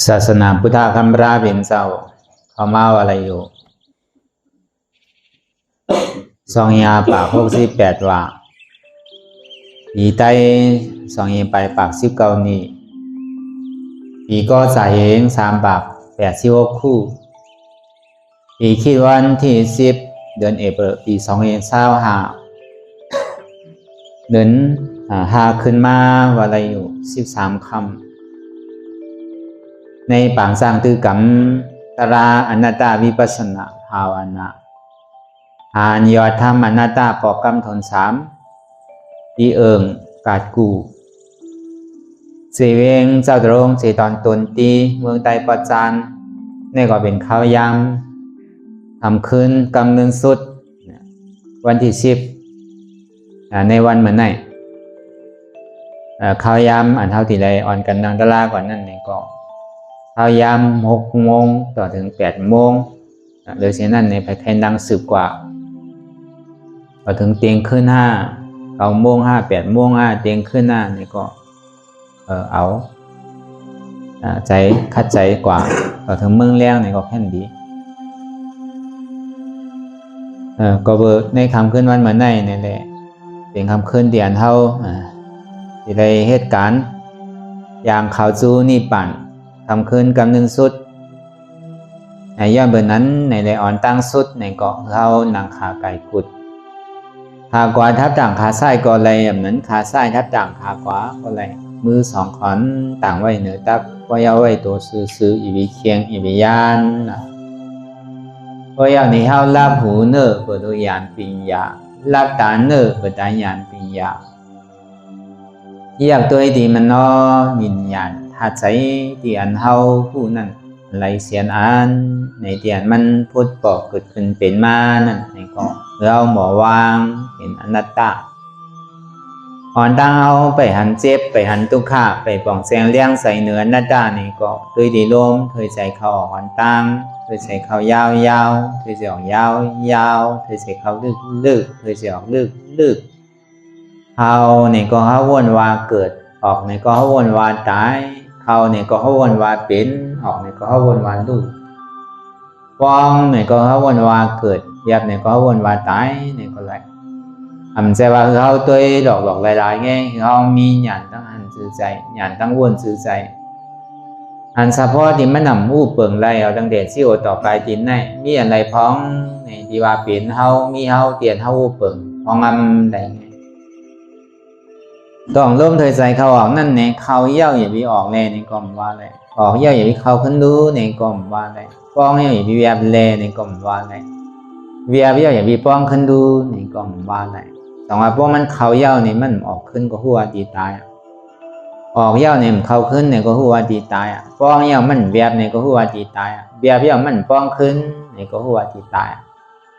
ศาสนาพุทธคำราเป็นเจ้าเขามาอะไรอยู่สองยาปาก68ว่าปีใต้สองยาไปปาก19นี้ปีก็สาเหง3ปาก86คู่ปีคิดวันที่10เดือนเอพฤษปี2025เดือน5ขึ้นมาว่าอะไรอยู่13คำในปางสร้างตือกรรมตราอนัตตาวิปัสสนาภาวนาหานยอดธรรมอนัตตาปอกกรรมทน3อีเอิงกาดกูเสเวงเจ้าตรงเสตอนตนตีเมืองไตปัจจานนี่ก็เป็นข้าวยำทำคืนกำเนิดสุดวันที่10ในวันเหมือนไหนข้าวยำอันเท่าที่ไรอ่อนกันดังตลาก่อนนั่นนี่ก็ข้าวยำ6 โมงต่อถึง8 โมงโดยเช่นนั้นในภายในดังสืบกว่าต่อถึงเตียงขึ้น5 9 โมง5 8 โมง5เตียงขึ้น5นี่ก็เอาใจคัดใจกว่าต่อถึงเมืองแรงนี่ก็แค่ดีก็เบิกในคำขึ้นวันเหมือนในนี่แหละเป็นคำขึ้นเดียนเท่าที่ได้เหตุการณ์อย่างข่าวจูนี่ปั่นคำคืนกำนึงสุดในย่อเบอร์นั้นในไลออนตั้งสุดในเกาะเขานางขาไก่กุดขากวาทับต่างขาซ้ายก็เลยแบบนั้นขาซ้ายทับต่างขาขวาก็เลยมือ2 ขอนต่างไว้เหนือตักว่ายาวไว้ตัวซื้ออีวิเคียงอีวิยานว่ายาวในเฮาลาบหูเนอเปิดตัวยานปิญญาลาบตาเนอเปิดตายานปิญญาอยากตัวดีมันนอวิญญาณถ้าใจที่อันเฮาผู้นั้นไหลเสียนอันในเตียนมันพุทธบอกเกิดขึ้นเป็นมานั่นในก็เราหมอวางเห็นอนัตตาอ่อนตั้งเอาไปหันเจ็บไปหันตุกขะไปป่องแสงเลี้ยงใส่เนื้ออนัตตาในก็เคยดีลมเคยใจเขาอ่อนตั้งเคยใจเขายาวยาวเคยใจออกยาวยาวเคยใจเขาลึกเคยใจออกลึกเขาในก็เขาวนว่าเกิดออกในก็เขาวนว่าตายเขาในก็เขาวนว่าเป็นออกในก็เขาวนว่าลูกฟองในก็เขาวนว่าเกิดยับในก็เขาวนว่าตายในก็ไรใจว่าเขาตัวหลอกหลายๆไงเขามีหยาดตั้งหันซื้อใจหยาดตั้งวนซื้อใจหันเฉพาะที่มันนำอู้เปิงไรเอาตั้งเด็ดซี่โอต่อไปตินในมีอะไรพ้องในที่ว่าเปลี่ยนเขามีเขาเปลี่ยนเขาอู้เปิงพ้องใดต้องร่วมเทใจเขาออกนั่นเนี่ยเขาเย่าอย่าไปออกแน่ในกล่อมว่าเลยออกเย่าอย่าไปเขาขึ้นดูในกล่อมว่าเลยป้องเย่าอย่าไปเวียบแลในกล่อมว่าเลยเวียบเย่าอย่าไปป้องขึ้นดูในกล่อมว่าเลยแต่ว่าพวกมันเขาเย่าเนี่ยมันออกขึ้นก็หัวตีตายออกเย่าเนี่ยเขาขึ้นเนี่ยก็หัวตีตายป้องเย่ามันเวียบเนี่ยก็หัวตีตายเวียบเย่ามันป้องขึ้นเนี่ยก็หัวตีตาย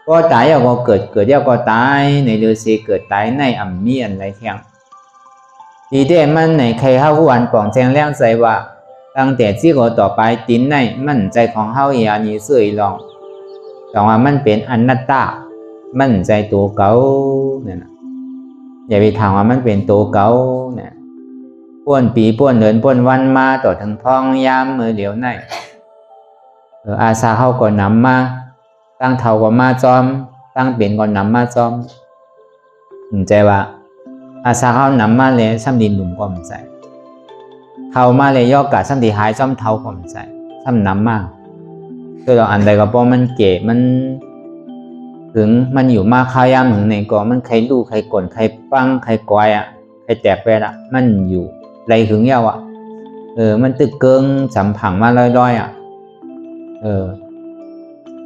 ก็ตายเย่าก็เกิดเย่าก็ตายในเดือดสีเกิดตายในอัมมีอันไรเที่ยงดีเดมันในใครเฮาผู้วันป่องแจงแรงใจว่าตั้งแต่ที่ก็ต่อไปตินในมันใจของเฮาอย่านี้เสื่อลองแต่ว่ามันเป็นอนัตตามันใจตัวเก่าเนี่ยนะอย่าไปถามว่ามันเป็นตัวเก่าเนี่ยป้วนปีป้วนเดือนป้วนวันมาต่อทั้งพ้องยามมือเดียวในอาสาเฮาก็นำมาตั้งเท่าก็มาจอมตั้งเป็นก็นำมาจอมใจว่าอาสาเขานำมาเลยซ้ำดินหนุ่มก็ไม่ใช่เขามาเลยยอกกะซ้ำดีหายซ้ำเท้าก็ไม่ใช่ซ้ำนำมาคือเราอันใดก็เพราะมันเก๋มันถึงมันอยู่มาข้าวยามถึงในก็มันใครดูใครกลนใครปังใครกวายใครแตกไปละมันอยู่ไรถึงเยามันตึกเกิงสัมผังมาลอย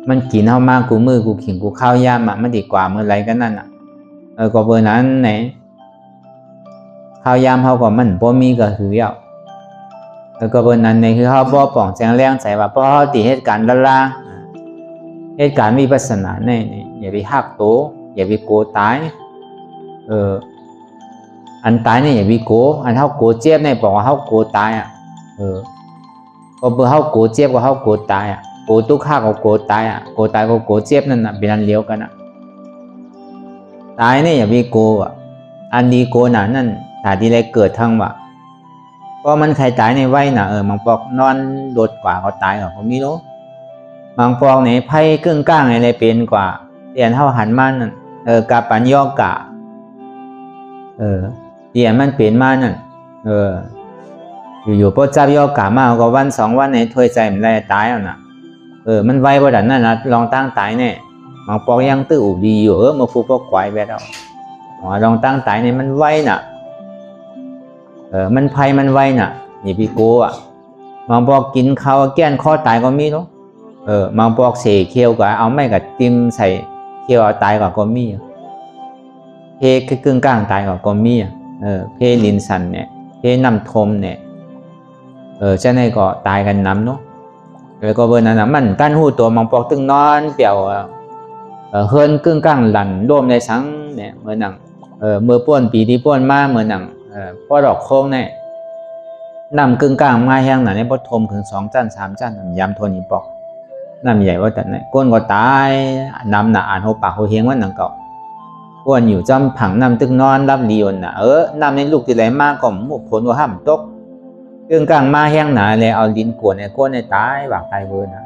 มันกินเท่ามากกูมือกูขิงกูข้าวยามมันดีกว่าเมื่อไรก็นั่นก็เบอร์นั้นไหนข้าวยามเขาก็มันบ่มีก็คือเยาแล้วก็เบอร์นั้นในคือเขาบ่ป่องแจงแรงใส่ว่าเพราะเขาติเหตุการณ์ละเหตุการณ์วิปัสสนาเนี่ยอย่าไปหักโตอย่าไปโกตายอันตายเนี่ยอย่าไปโกอันเขาโกเจ็บเนี่ยบอกว่าเขาโกตายก็เบอร์เขาโกเจ็บก็เขาโกตายโกตุกข้าก็โกตายโกตายก็โกเจ็บนั่นเป็นอันเลี้ยวกันตายเนี่ยอย่าไปโกอันดีโกนั่นถ้าที่ได้เกิดทั้งว่า ก็มันใครตายในไว้น่ะบางปอกนอนโดดกว่าเขาตายก็มีรู้บางปอกไหนไพ่ครึ่งก้างอะไรเป็นกว่าเตียนเท่าหันมันกาปัญญอกะเตียนมันเป็นมานั่นอยู่ๆพอจับยอกะมาก็วัน2 วันในถ้วยใจมันได้ตายแล้วน่ะมันไว้บ่ดันนั่นนะลองตั้งตายเนี่ยบางปอกยังตื้ออุบดีอยู่มาฟูปอกควายแบบเอาลองตั้งตายเนี่ยมันไว้น่ะมันไพ่มันไว้น่ะอย่าไปกลัวบางปอกกินข้าวแก้นข้อตายก็มีเนาะบางปอกเสกเคี้ยวก็เอาไม่กับติมใส่เคี้ยวเอาตายก็มีเพคือกึ่งกลางตายก็มีเพลินสันเนี่ยเพน้ำทมเนี่ยเจ้าในก็ตายกันน้ำเนาะแล้วก็เบอร์นั้นนะมันกั้นหูตัวบางปอกตึงนอนเปี่ยวเฮิร์นกึ่งกลางหลั่นร่วมในสังเนี่ยเมื่อหนังเมื่อป้วนปีที่ป้วนมาเมื่อหนังพ่อดอกโค้งเนี่ยนำกึ่งกลางมาแห้งหนาเนี่ยพอทมถึง2 จั่น3 จั่นยำทนอีปอกน้ำใหญ่ว่าแต่ไหนก้นก็ตายน้ำหนาอ่านหัวปากหัวเฮียงว่าหนังเก่าก้นอยู่จำผังน้ำตึกนอนรับลียนน่ะน้ำในลูกที่ไหลมากก็หมุกผลว่าห้ามตกกึ่งกลางมาแห้งหนาเลยเอาดินกวนในก้นในตายบากตายเบอร์นะ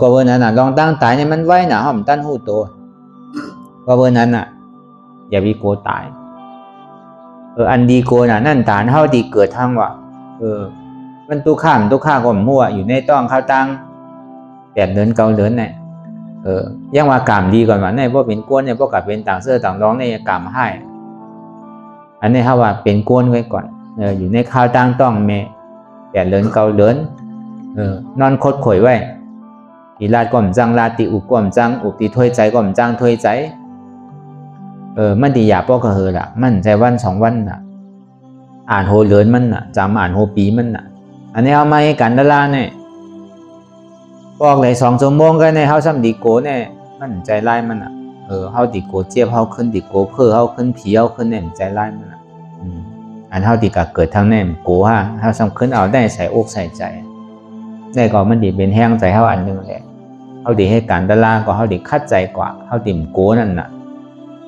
ก็เบอร์นั้นน่ะลองตั้งตายเนี่ยมันไว้หนาห้อมตั้นหูตัวก็เบอร์นั้นน่ะอย่าวิโกตายอันดีโกน่ะนั่นฐานเท่าดีเกิดทั้งว่ามันตุข้ามตุข้าก็มั่วอยู่ในต้องข้าวตัง8 เดือน9 เดือนเนี่ยยังว่ากามดีก่อนว่าในพวกเป็นก้นเนี่ยพวกกับเป็นต่างเสื้อต่างร้องในกามให้อันนี้เขาว่าเป็นก้นไว้ก่อนอยู่ในข้าวตังต้องเม8 เดือน9 เดือนนอนคดข่อยไว้อีลาดก่อมจังลาติอุก่อมจังอุติถ้วยใจก่อมจังถ้วยใจมันดีอย่าป้อกระเฮอละมันใจวัน2 วันน่ะอ่านโหเลินมันน่ะจำอ่านโหปีมันน่ะอันนี้เอามาให้กันดาราเนี่ยบอกเลย2 ชั่วโมงกันในเฮาซ้ำดีโกเนี่ยมันใจร้ายมันน่ะเฮาดีโกเจ็บเฮาขึ้นดีโกเพ้อเฮาขึ้นผีเฮาขึ้นเนี่ยใจร้ายมันน่ะอันเฮาดีกะเกิดทางแน่โกฮะเฮาซ้ำขึ้นเอาได้ใส่อกใส่ใจได้ก็มันดีเป็นแห้งใจเฮาอันนึงแหละเฮาดีให้กันดาราก็เฮาดีคัดใจกว่าเฮาติ่มโกนั่นน่ะ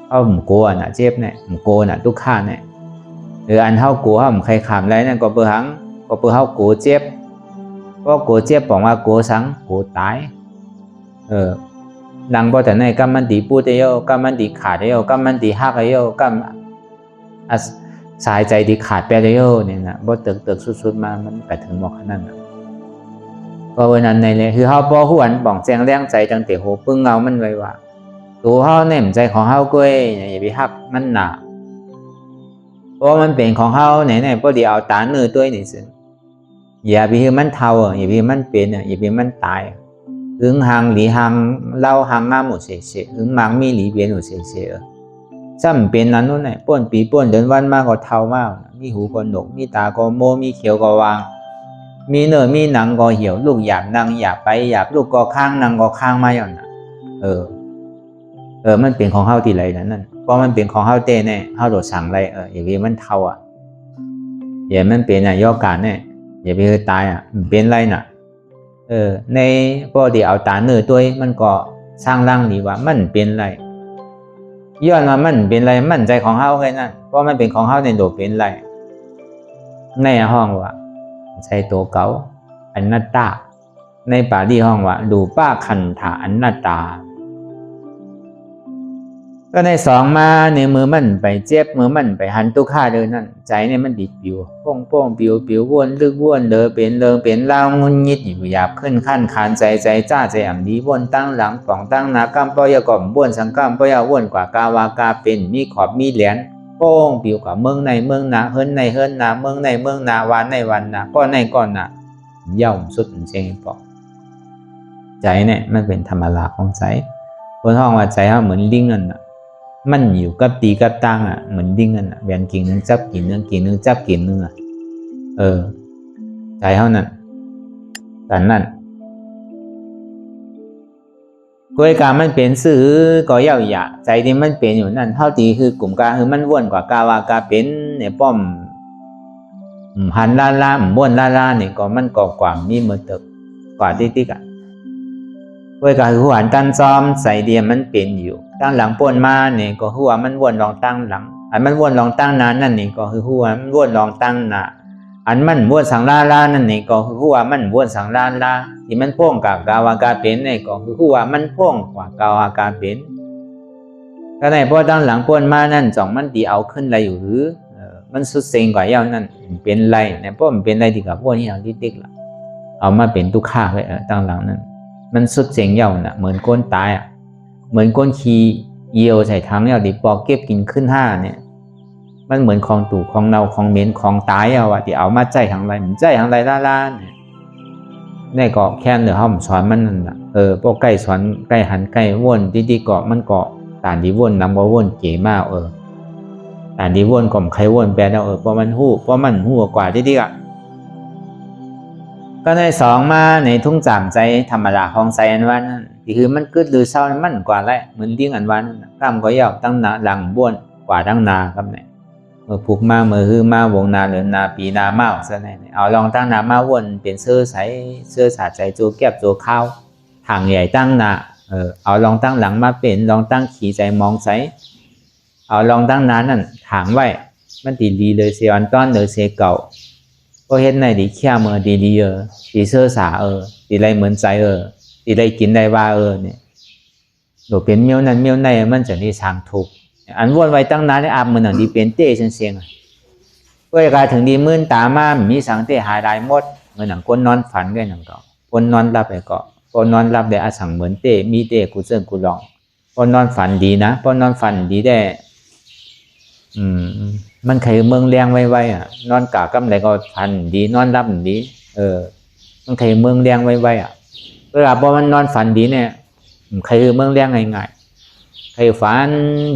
เฮาหมู่โกน่ะเจ็บเนี่ยหมู่โกน่ะทุกข้าเนี่ยหรืออันเฮาโกเฮาใครขามไรนั่นก็เปื้อหังก็เปื้อเฮาโกเจ็บก็โกเจ็บบอกว่าโกสังโกตายดังบ่แต่ในกำมันดีพูดได้เยอะกำมันดีขาดได้เยอะกำมันดีหักได้เยอะกำสายใจดีขาดไปได้เยอะเนี่ยนะบ่เติกสุดๆมามันไปถึงหมอกนั่นน่ะก็วันนั้นในเลยคือเฮาบ่ฮู้อันป่องแจงแรงใจตั้งแต่โหปึ้งเงามันไว้ว่าตัวเฮาแน่มใจของเฮาก้อยอย่าไปหักมันหนาเพราะมันเป็นของเฮาไหนๆบ่ได้เอาตาเนื้อตัวนี่ซึ่งอย่าไปให้มันเท่าอย่าไปให้มันเป็นอย่าไปให้มันตายหึงหางหลีหางเล่าหางงามหมดเสียหึงมังมีหลีเปลี่ยนหมดเสียซ้ำเป็นนั้นนู่นน่ะป้นปีป้นเดินวันมากก็เท่ามากมีหูก็หนกมีตาก็โมมีเขียวก็วางมีเนื้อมีหนังก็เหี่ยวลูกอยากนั่งอยากไปอยากลูกก็ข้างนั่งก็ข้างมาอย่างนั้นมันเป็นของเฮาที่ไรนั่นเพราะมันเป็นของเฮาเต้แน่เฮาโดดสั่งไรอย่าไปมันเท่าอย่ามันเป็นย่อการแน่อย่าไปตายมันเป็นไรน่ะในพอดีเอาตาเนื้อตัวมันก็สร้างร่างนี้ว่ามันเป็นไรย้อนว่ามันเป็นไรมั่นใจของเฮาไงนั่นเพราะมันเป็นของเฮาในโดดเป็นไรในห้องว่าใช้ตัวเก่าอนัตตาในปาลีห้องว่าดูป้าคันถาอนัตตาก็ใน2มาในมือมันไปเจ็บมือมันไปหันตุค่าเดินนั่นใจเนี่ยมันดิดปิวโป้งปิววนลึกวนเดอเป็นเลิงเป็นเล่างุนยิดอยู่หยาบขึ้นขั้นคานใจจ้าใจอ่ำดีวนตั้งหลังป่องตั้งหน้ากำปอยก่อมวนสังกำปอยวนกว่ากาวากาเป็นมีขอบมีเหรียญโป้งปิวกับเมืองในเมืองนาเฮิรนในเฮิรนนาเมืองในเมืองนาวานในวันนาก้อนในก้อนนาเย่าสุดเชงปอกใจเนี่ยมันเป็นธรรมดาของใจคนห้องว่าใจเขาเหมือนลิงนั่นน่ะมันอยู่กับตีกับตังเหมือนดิ้งนั่นแบนกิ่งนึงจับกิ่งนึงกิ่งนึงจับกิ่งนึงใจเขานั่นแต่นั่นกวยกามันเป็นซื้อก็เย่าหยาใจที่มันเป็นอยู่นั่นเท่าตีคือกลุ่มกาคือมันว่นกว่ากาวากาเป็นเนี่ยป้อมหันล่าว่นล่าเนี่ยก็มันก่อกว่ามีมือตึกกว่าติ๊กกวยกาคือหัวตั้นซ้อมใส่เดียมันเป็นอยู่ตั้งหลังป่นมาเนี่ยก็หัวมันวนลองตั้งหลังมันวนลองตั้งนานนั่นนี่ก็คือหัวมันวนลองตั้งหน้า อันมันบ้วนสังลาลานั่นนี่ก็คือว่ามันบ้วนสังลาลาที่มันพ่วงกับกาวากาเป็นนี่ก็คือว่ามันพ่วงกว่ากาวากาเป็นก็ในพอตั้งหลังป้วนมานั่นจ่องมันตีเอาขึ้นอะไรอยู่หรือมันสุดเซ็งกว่าเย้านั่นเป็นไรเนี่ยเพราะมันเป็นไรที่กับพวกนี้อย่างที่ติ๊กละเอามาเป็นตุกข้าเลยตั้งหลังนั้นมันสุดเซ็งเย้าน่ะเหมือนก้นตายอ่ะเหมือนก้นขี้เยี่ยวใส่ถังเย้าที่ปอกเก็บกินขึ้นห้าเนี่ยมันเหมือนของตู่ของเนาของเหม็นของตายเอาที่เอามาใจทางไรมันใจทางไรล่าเนี่ยนี่ก็แค่เหลือห้องสอนมันนั่นแหละพวกใกล้สอนใกล้หันใกล้ว่นที่เกาะมันเกาะตานดีว่นนำว่าว่นเก๋มากตานดีว่นก่อมใครว่นแปลแล้วเพราะมันหู้กว่าที่อ่ะก็ในสองมาในทุ่งจามใจธรรมดาของใจอันวันนั่นที่คือมันกึดหรือเศร้ามันกว่าไรเหมือนเลี้ยงอันวันกล้ามก็ยาวตั้งนาหลังบ้วนกว่าตั้งนาครับเนี่ยผูกมาเมื่อฮือมาวงนาเหลือนาปีนาเมาซะไหนเอาลองตั้งนามาวนเป็นเสื้อใสเสื้อสาดใจโจแก็บโจข้าวถังใหญ่ตั้งนาเอาลองตั้งหลังมาเป็นลองตั้งขี่ใจมองใสเอาลองตั้งนานั่นถางไว้มันดีเลยเสียอันต้อนเลยเสียเก่าก็เห็นในดีเขี้ยเมื่อดีดีเสื้อสาดีไรเหมือนใจดีไรกินได้ว่าเนี่ยหนูเป็นเมียวนั้นเมียวในมันจะนี่ทางถูกอันวนไว้ตั้งนานได้อาบมันหนังดีเป็นเต้เสียงเพื่อการถึงดีมื่นตามามีสังเต้หายได้หมดเหมือนหนังก้นนอนฝันก็หนังเก่าก้นนอนรับไปเกาะก้นนอนรับได้อาสังเหมือนเต้มีเต้กูเซิงกูลองก้นนอนฝันดีนะก้นนอนฝันดีได้มันใครเมืองแรงไว้นอนกะกำไรก็ฝันดีนอนรับดีมันใครเมืองแรงไว้เวลาพอมันนอนฝันดีเนี่ยใครเมืองแรงง่ายใครฝัน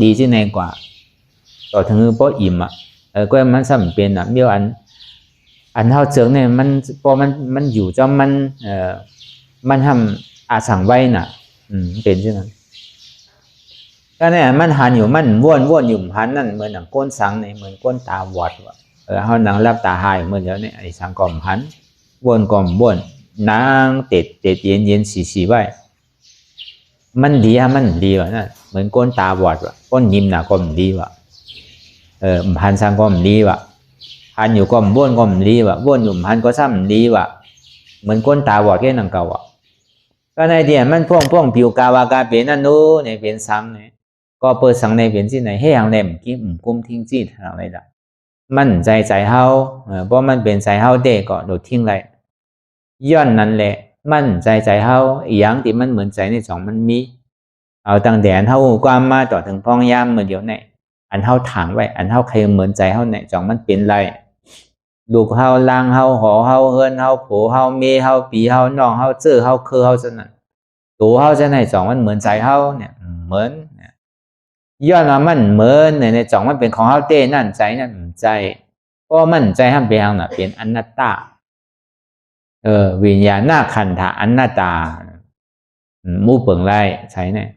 ดีที่ไหนกว่าต่อถึงเพราะอิ่มก็มันสำเป็นเบี้ยวอันเท่าเจิงเนี่ยมันพอมันอยู่จอมมันทำอาสังไว้น่ะเป็นใช่ไหมก็เนี่ยมันหันอยู่มันว่นอยู่หันนั่นเหมือนหนังก้นสังเนี่ยเหมือนก้นตาบอดว่ะเขาหนังรับตาหายเหมือนเดี๋ยวนี้ไอ้สังก่อมหันว่นก่อมว่นนางเต็ดเย็นสีไว้มันดีว่ะนั่นเหมือนก้นตาบอดว่ะก้นยิ้มหนาก้มดีว่ะพันสังก้มดีว่ะพันอยู่ก้มว่นก้มดีว่ะว่นอยู่พันก็ซ้ำดีว่ะเหมือนก้นตาบอดแค่หนังเก่าว่ะก็ในเดียมันพ่วงผิวกาวากาเป็นนั่นนู้เนี่ยเป็นสังเนี่ยก็เปิดสังในเป็นที่ไหนให้อย่างเด่มกิ้มกุ้มทิ้งจีทางไรล่ะมันใจเฮาเพราะมันเป็นใจเฮาเด็กก็โดดทิ้งไรย้อนนั่นแหละมันใจเฮาอย่างที่มันเหมือนใจในสองมันมีเอาตั้งแต่อันเท่าความมาต่อถึงพองยามเมื่อเดียวเนี่ยอันเท่าถางไว้อันเท่าใครเหมือนใจเฮาเนี่ยจ่องมันเป็นไรลูกเฮาลางเฮาหอเฮาเฮินเฮาโผเฮาเมเฮาปีเฮาน้องเฮาเจอเฮาคือเฮาจะนั่นตัวเฮาจะไหนจ่องมันเหมือนใจเฮาเนี่ยเหมือนย้อนว่ามันเหมือนในจ่องมันเป็นของเฮาเต้นั่นใจนั่นใจเพราะมันใจห้ามเป็นน่ะเป็นอนัตตาวิญญาณขันธะอนัตตามู่เปิงไรใช่เนี่ย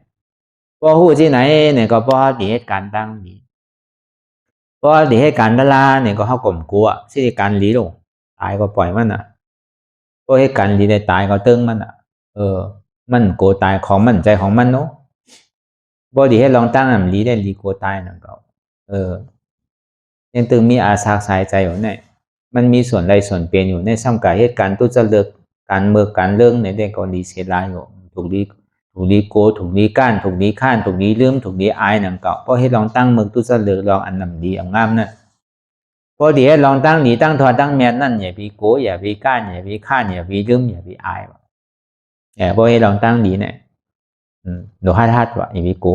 พอหู้ที่ไหนเนี่ยก็พอดีเหตุการณ์ตั้งดีพอดีเหตุการณ์ดาราเนี่ยก็เขากลมกลัวที่การลีลงตายก็ปล่อยมันพอเหตุการณ์ลีได้ตายก็ตึงมันมันโกตายของมันใจของมันเนาะพอดีให้ลองตั้งลีได้ลีโกตายนั่นก็ยังตึงมีอาสาสายใจอยู่เนี่ยมันมีส่วนใดส่วนเปลี่ยนอยู่ในซ้ำกับเหตุการณ์ตู้จะเลิกการเมื่อการเรื่องในเรื่องก็ดีเสียดายอยู่ถูกดีโกถูกดีก้านถูกดีข้านถูกดีลืมถูกดีอายนั่นก็เพราะให้ลองตั้งเมื่อตู้จะเลิกลองอันนำดีงามนั่นพอดีให้ลองตั้งดีตั้งทอตั้งแมนนั่นอย่าไปโกอย่าไปก้านอย่าไปข้านอย่าไปลืมอย่าไปอายพอให้ลองตั้งดีเนี่ยโดยฮัดว่ะอย่าไปโก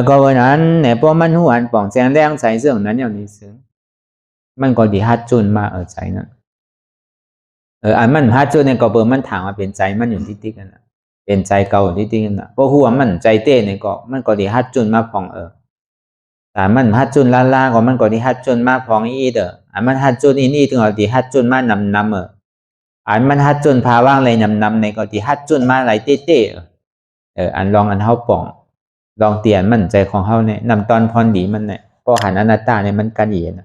ก็วันนั้นเนี่ยพอมันหัวป่องแสงแดงใส่เสื้อนั้นอย่างนี้ซึ้งมันก็ดีฮัดจุนมาใจนั้นอันมันฮัดจุนเนี่ยก็เบอร์มันถางมาเป็นใจมันอยู่ที่ติ๊กนั่นเป็นใจเก่าที่ติ๊กนั่นเพราะหัวมันใจเต้เนี่ยก็มันก็ดีฮัดจุนมาพองแต่มันฮัดจุนล่าก็มันก็ดีฮัดจุนมาพองอีอันมันฮัดจุนอีนี่ถึงเอาดีฮัดจุนมานำอันมันฮัดจุนพาว่างเลยนำในก็ดีฮัดจุนมาไหลเต้อันลองอันเฮาป่องลองเตียนมันใจของเขาเนี่ยนำตอนพรดีมันเนี่ยพอหันอนัตตาเนี่ยมันกันเย็น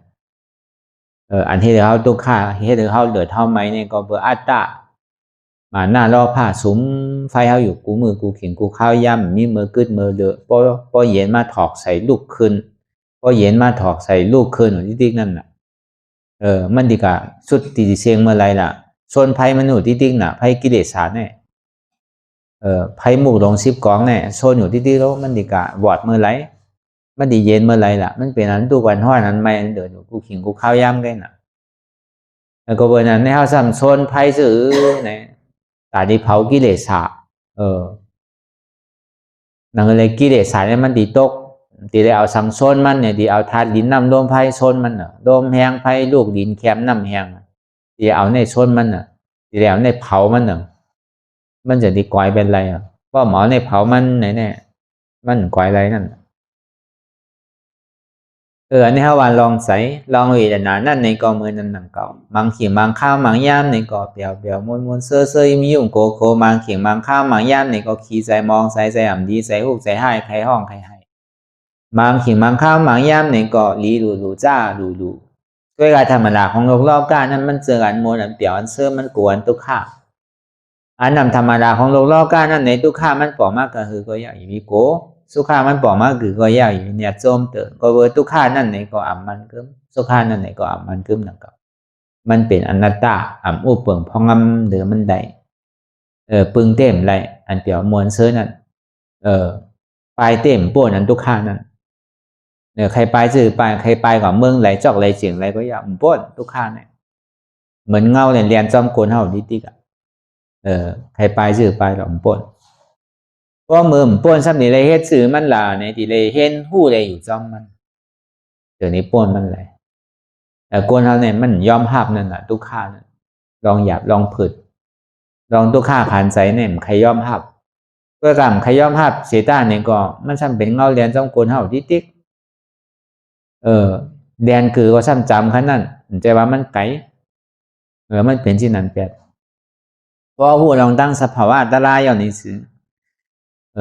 อันที่เขาตุกข่าที่เขาเดือดเท่าไหมเนี่ยก็เบอร์อัตตามาหน้ารอผ้าสุมไฟเขาอยู่กูมือกูเขียนกูข้าวย่ำมีมือกึดมือเดือพอเย็นมาถอกใส่ลูกขึ้นพอเย็นมาถอกใส่ลูกขึ้นที่ติ๊กนั่นน่ะ มันดีกว่าสุดตีเสียงเมื่อไรล่ะส่วนไพ่มนุษย์ที่ติ๊กน่ะไพ่กิเลสาเนี่ยไพ่หมู่ลง10 กองเนี่ยโซนอยู่ที่ติ๊กแล้วมันดีกว่าวอดเมื่อไรมันดีเย็นเมื่อไรล่ะมันเป็นนั้นทุกวันห้อยนั้นไม่เดินกูขิงกูข้าวย่ำกันน่ะแล้วก็เบอร์นั้นในห้าซ้ำโซนไพ่ซื้อเนี่ยตาดีเผากิเลสานั่นเลยกิเลสาเนี่ยมันดีตกตีได้เอาซ้ำโซนมันเนี่ยดีเอาธาตุดินน้ำลมไพ่โซนมันเนาะลมแห้งไพ่ลูกดินแคมน้ำแห้งตีเอาในโซนมันเนาะตีเอาในเผามันเนาะมันจะดีกวายเป็นไรก็หมอในเผามันไหนเนี่ยมันกวายไรนั่นอันนี้ฮาวานลองใส่ลองวิจารณ์นั่นในกอมือนั่นหนังเก่ามังเขียงมังข้าวมังย่ำในกอเปียวเปียวมวนมวนเซ่อเซ่อมียุ่งโกโคมังเขียงมังข้าวมังย่ำในกอขี้ใส่มองใส่ใส่อ่ำดีใส่หุกใส่ให้ใครห้องใครให้มังเขียงมังข้าวมังย่ำในกอลีหลูหลูจ้าหลูหลูด้วยการธรรมดาของโลกรอบก้านั้นมันเจออันมวลอันเปียวอันเซ่อมันกวนตุกข้าอันนำธรรมดาของโลกรอบก้านั้นในตุกข้ามันปอกมากก็คือก็อยากมีโกสุขามันปอกมากคือก็ยากอยู่เนี่ยโจมเติมก็เวอร์ทุกข้านั่นไหนก็อ่ำมันกึมสุขานั่นไหนก็อ่ำมันกึมนั่นก็มันเป็นอนัตตาอ่ำอุปเปิงพองำเดือมันได้ปึงเต็มไรอันเปียวมวลเสื้อนั่นปลายเต็มป่วนอันทุกข้านั่นใครไปสื่อไปใครไปกับเมืองไหลจอกไหลเสียงไหลก็อยากป่วนทุกข้าเนี่ยเหมือนเงาเรียนจอมโกนเห่าดิติ๊กใครไปสื่อไปกับป่วนเพราะมือป่วนซ้ำนี่เลยเฮ็ดสื่อมันล่ะในที่เลยเห็นหู้เลยอยู่จอมมันเดี๋ยวนี้ป่วนมันเลยกวนเขาเนี่ยมันยอมหับนั่นแหละทุกข้านั่นลองหยาบลองผึดลองทุกข้าขันใจเนี่ยใครยอมหับเพื่อกรรมใครยอมหับเสียต้าเนี่ยก็มันซ้ำเป็นเงาเรียนจอมโกนเฮาที่ติ๊กแดนคือก็ซ้ำจำขนาดนั้นใจว่ามันไกลมันเป็นที่นั้นแปดเพราะผู้ลองตั้งสภาวะอันตรายอย่างนี้สิ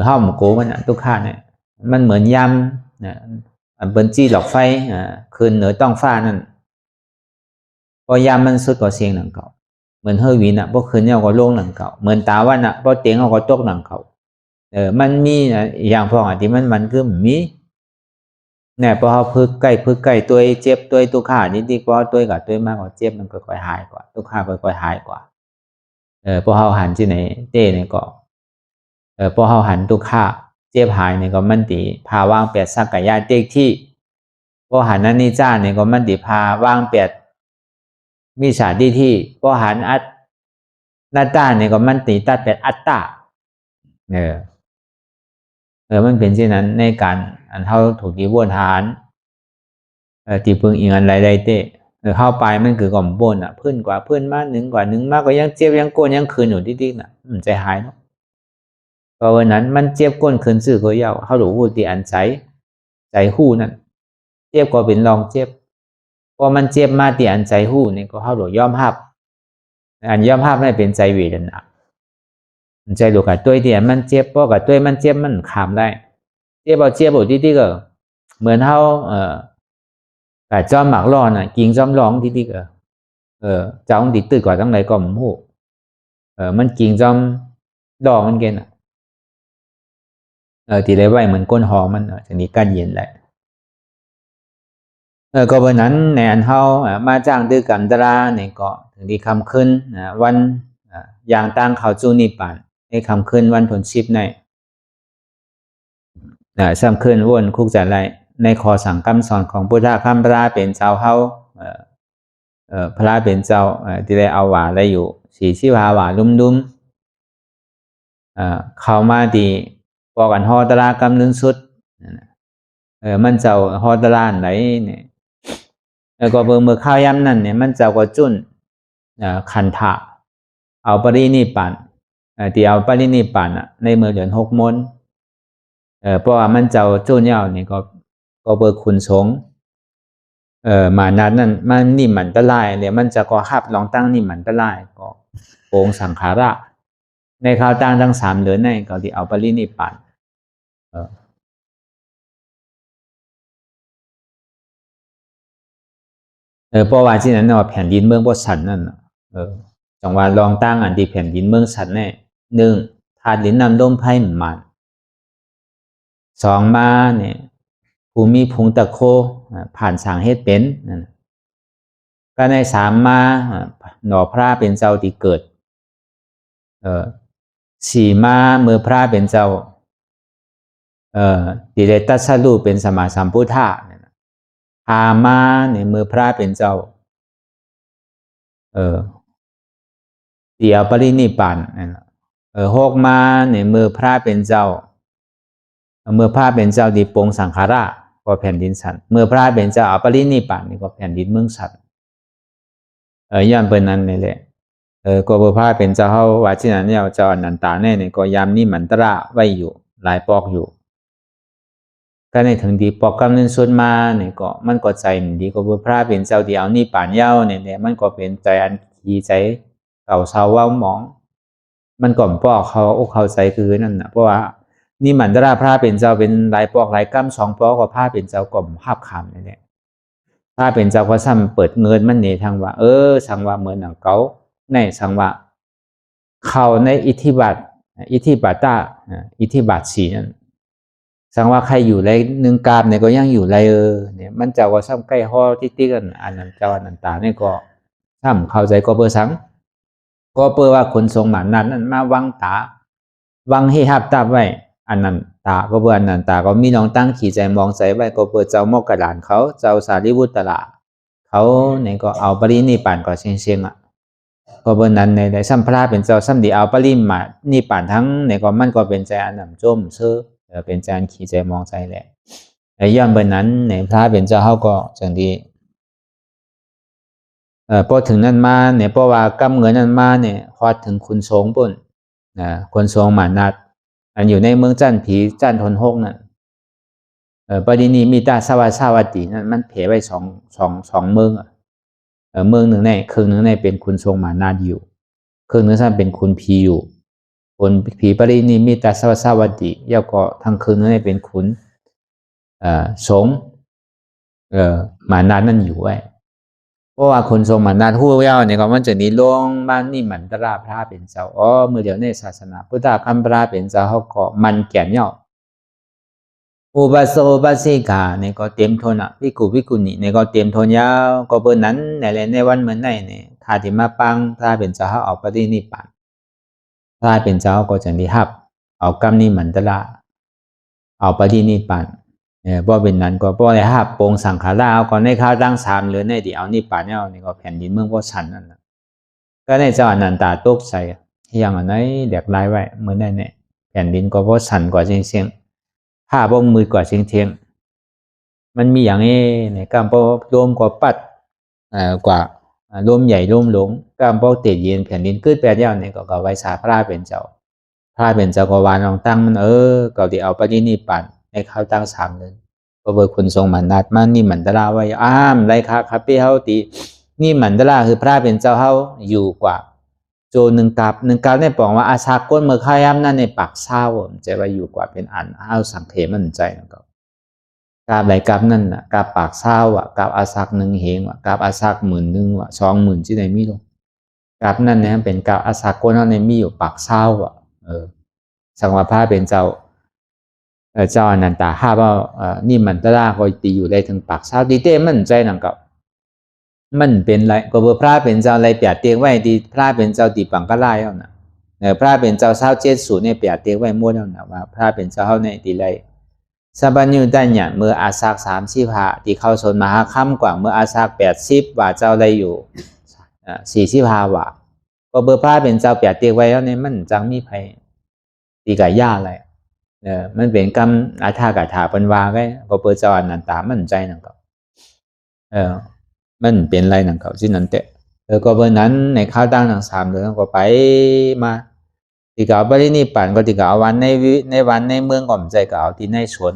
ห้องโกมันทุกข้าเนี่ยมันเหมือนยำนะเบิ้ลจี้หลอกไฟคืนเหนือต้องฟ้านั่นพอยามมันสุดกว่าเสียงหนังเก่าเหมือนเฮวินเพราะคืนเนี่ยก็โล่งหนังเก่าเหมือนตาวันเพราะเตียงเขาก็ตกหนังเก่ามันมีอย่างพอที่มันคือมีเนี่ยพอเขาพึกใกล้ตัวเจ็บตัวทุกข้านิดดีกว่าตัวกับตัวมากกว่าเจ็บมันค่อยๆหายกว่าทุกข้าค่อยๆหายกว่าพอเขาหันที่ไหนเต้เนี่ยก็พอเขาหันทุกข้าเจ็บหายเนี่ยก็มันตีพาว่างเปียดสักกะยาเต็กที่พอหันนั่นนี่จ้าเนี่ยก็มันตีพาว่างเปียดมีฉาดีที่พอหันอัตนาตาเนี่ยก็มันตีตัดเปียดอัตตามันเป็นเช่นนั้นในการอันเท่าถูกดีบนหารตีพึงอีกอันไรเต้เข้าไปมันคือกล่อมบนเพื่อนกว่าเพื่อนมากหนึ่งกว่าหนึ่งมากก็ยังเจ็บยังโกนยังคืนอยู่ที่น่ะมันใจหายเนาะเพราะวันนั้นมันเจ็บก้นคืนซื่อก็ยาวเขาหลูหูตีอันใจหู้นั่นเจ็บก็เป็นรองเจ็บพอมันเจ็บมาตีอันใจหู้นี่ก็เขาหลูย่อมหับอันย่อมหับไม่เป็นใจเวทนาใจหลูกับตัวที่มันเจ็บเพราะกับตัวมันเจ็บมันขามได้เจ็บเอาที่ก็เหมือนเขาแต่จอมหมากร้อนกิงจอมร้องที่ก็เจ้าติดตื่นกว่าตั้งไหนก็มหูมันกิงจอมดองมันเกณฑ์ที่ได้ไว้เหมือนก้นหอมันจะมีการเย็นแหละก็วันนั้นในอันเฮามาจ้างดื้อกันตราในเกาะถึงที่คำขึ้นวันอย่างตั้งเขาจูนิปันในคำขึ้นวันผลชิปในซ้ำขึ้นวนคุกจัดไรในคอสั่งคำสอนของพุทธะคำพระเป็นเจ้าเฮาพระเป็นเจ้าที่ได้เอาหวาได้อยู่สีชิวาหวาลุ่มเข้ามาดีพอกันฮอตรากำนึงสุดมันเจ้าฮอตรานไหนเนี่ยก็เมื่อข้าวย้ำนั่นเนี่ยมันเจ้าก็จุนคันธะเอาปรินิพพานที่เอาปรินิพพานในเมื่อเดือน6 มนเพราะว่ามันเจ้าจุนยาวนี่ก็เบอร์คุณสงมานัดนั่นมันนิ่มมันตะลายเนี่ยมันจะก็หับลองตั้งนิ่มมันตะลายก็โองสังขาระในข้าวตั้งทั้ง3 เดือนในก็ที่เอาปรินิพพานเพราะว่าที่นั้นแผ่นดินเมืองบ่สันนั่นจังหวะลองตั้งอันที่แผ่นดินเมืองสันแน่1ธาตุดินน้ำลมไฟมัน2มาเนี่ยภูมิพุงตะโคผ่านสางเฮ็ดเป็นนั่น ก็ในสามมาหน่อพระเป็นเจ้าที่เกิดสี่มาเมื่อพระเป็นเจ้าที่ได้ตรัสรู้เป็นสัมมาสัมพุทธะห้ามาในเมื่อพระเป็นเจ้าที่เอาปรินิพพานหกมาในเมื่อพระเป็นเจ้าเมื่อพระเป็นเจ้าที่ปรงสังขาระก็แผ่นดินสั่นเมื่อพระเป็นเจ้าเอาปรินิพพานนี่ก็แผ่นดินเมืองสั่นย้อนเป็นนั้นนี่แหละก็พระพระเป็นเจ้าเขาว่าที่นั้นเนี่ยเจ้าอนันตาแน่เนี่ยก็ยามนี่มันตระไว้อยู่หลายปอกอยู่ก็ในถึงดีปอกกำเนิดส่วนมาเนี่ยก็มันก็ใจมันดีก็พระเป็นเจ้าที่เอานี่ป่านเย้าเนี่ยมันก็เป็นใจอันขี้ใจเก่าเศร้าว่าหมองมันก่อมปอกเขาอกเข้าใจคือนั่นนะเพราะว่านี่มันตระพระเป็นเจ้าเป็นหลายปอกหลายกำสองปอกก็พระเป็นเจ้าก่อมภาพคำเนี่ยพระเป็นเจ้าก็ซ้ำเปิดเงินมันเนี่ยทางว่าสังว่าเหมือนหนังเก๋าในสังว่าเขาในอิทธิบาทตาอิทธิบาทสีนั่นสังว่าใครอยู่ในหนึ่งกาบเนี่ยก็ยังอยู่ไรเนี่ยมันเจ้าก็ซ้ำใกล้ห่อที่ติกันอันนั้นเจ้าอันนั้นตาเนี่ยก็ซ้ำเข้าใจก็เพื่อสังก็เพื่อว่าคนทรงหมันนั้นมาวังตาวังให้หับตาไว้อันนั้นตาก็เพื่ออันนั้นตาก็มีน้องตั้งขี่ใจมองใจไว้ก็เพื่อเจ้ามอกกระดานเขาเจ้าสารีบุตรละเขาเนี่ยก็เอาปรินิพพานก็เชียงก็เพื่อนั้นในสัมพระเป็นเจ้าสัมดีเอาปริมานิพพานทั้งเนี่ยก็มันก็เป็นใจอันนำจมเชื่อเป็นใจอันขี่ใจมองใจแหละย้อนเบอร์นั้นในพระเป็นเจ้าเขาก็จังดีพอถึงนั้นมาเนี่ยเพราะว่ากำเงินนั้นมาเนี่ยฮอดถึงคุณทรงปุ่นคนทรงหมานัดอันอยู่ในเมืองจันผีจันทนหกนั่นปรินีมีตาสวัสดีนั่นมันเผยไว้สองเมืองเมืองหนึ่งในครึ่งหนึ่งในเป็นคุณทรงหมานาดอยู่ครึ่งหนึ่งท่านเป็นคุณผีอยู่คนผีปรินีมีตาสวัสดีแล้วก็ทั้งครึ่งหนึ่งในเป็นคุณสงหมานาดนั่นอยู่ไว้เพราะว่าคนทรงหมานาดหู้ยาวเนี่ยก็มันจะนี้ลงบ้านนี่มันตราพระเป็นเจ้าเมื่อเดี๋ยวในศาสนาพุทธคำพระเป็นเจ้าเขาก็มันแก่นย่ออุบาสกอุบาสิกาเนี่ยก็เตรียมทนวิกุณีเนี่ยก็เตรียมทนยาวก็เบอร์นั้นในวันเหมือนในเนี่ยข้าที่มาปังพระเป็นเจ้าเขาเอาปฏินิพพานพระเป็นเจ้าก็จะได้หับเอากรรมนี่มันตระเอาปฏินิพพานเพราะเป็นนั้นก็เพราะอะไรหับปรงสังขารเอาก่อนในข้าวตั้งสามหรือในที่เอานิพพานเนี่ยนี่ก็แผ่นดินเมืองพ่อชันนั่นนะก็ในเจ้าอนันตาตกใจอย่างอันไหนเด็กไล่ไว้เหมือนในเนี่ยแผ่นดินก็พ่อชันกว่าเชียงผ้าบ่มือกว่าเชียงมันมีอย่างนี้เนี่ยกำปอรวมกว่าปัดกว่าร่มใหญ่ร่มหลงกำปอเตียเย็นแผ่นดินขึ้นแปดเย้าเนี่ยก็ไว้สาพระเป็นเจ้าพระเป็นเจ้าก็วานลองตั้งมันก็ที่เอาปฏินิพพานให้เขาตั้งสามเลยก็เบอร์คุณทรงมันนัดมานี่มันตราไว้ไรครับพี่เขาตีนี่มันตราคือพระเป็นเจ้าเขาอยู่กว่าโจหนึ่งกับเนี่ยบอกว่าอาชาก้นเมื่อข้าย้ำนั่นในปากเศร้าจะว่าอยู่กว่าเป็นอันเอาสังเขมันใจนะครับกาบไหลกาบนั่นน่ะกาบปากเศร้ากาบอาชักหนึ่งเหงกาบอาชัก10,000 20,000ที่ไหนมีลงกาบนั่นเนี่ยเป็นกาบอาชักก้นในมีอยู่ปากเศร้าสังวาพระเป็นเจ้าเจ้าอนันตาห้าว่านี่มันตระก็ตีอยู่ได้ถึงปากเศร้าดีเต้มันใจนะครับมันเป็นไรก็พระเป็นเจ้าอะไรเปียเตียงไว้ดีพระเป็นเจ้าตีปังก็ไล่เอานะพระเป็นเจ้า27เนี่ยเปียเตียงไว้มั่วแล้วนะว่าพระเป็นเจ้าเขาในตีไรสัพยุตัญญาเมื่ออาศัก35ที่เข้าสนมหาค่ำกว่าเมื่ออาศัก80ว่าเจ้าอะไรอยู่45ว่าก็พระเป็นเจ้าเปียเตียงไว้แล้วเนี่ยมันจังมีภัยตีกายาอะไรมันเป็นกรรมอาธากาถาปันวาก็เปิดเจ้าอนันตามันใจนั่นก็มันเป็นไรนั่นเขาที่นั่นเตะก็เบอร์นั้นในข้าวตั้งทั้งสามเดือนก็ไปมาที่เก่าปรินิพพานก็ที่เก่าวันในเมืองก่อมใจเก่าที่ในสวน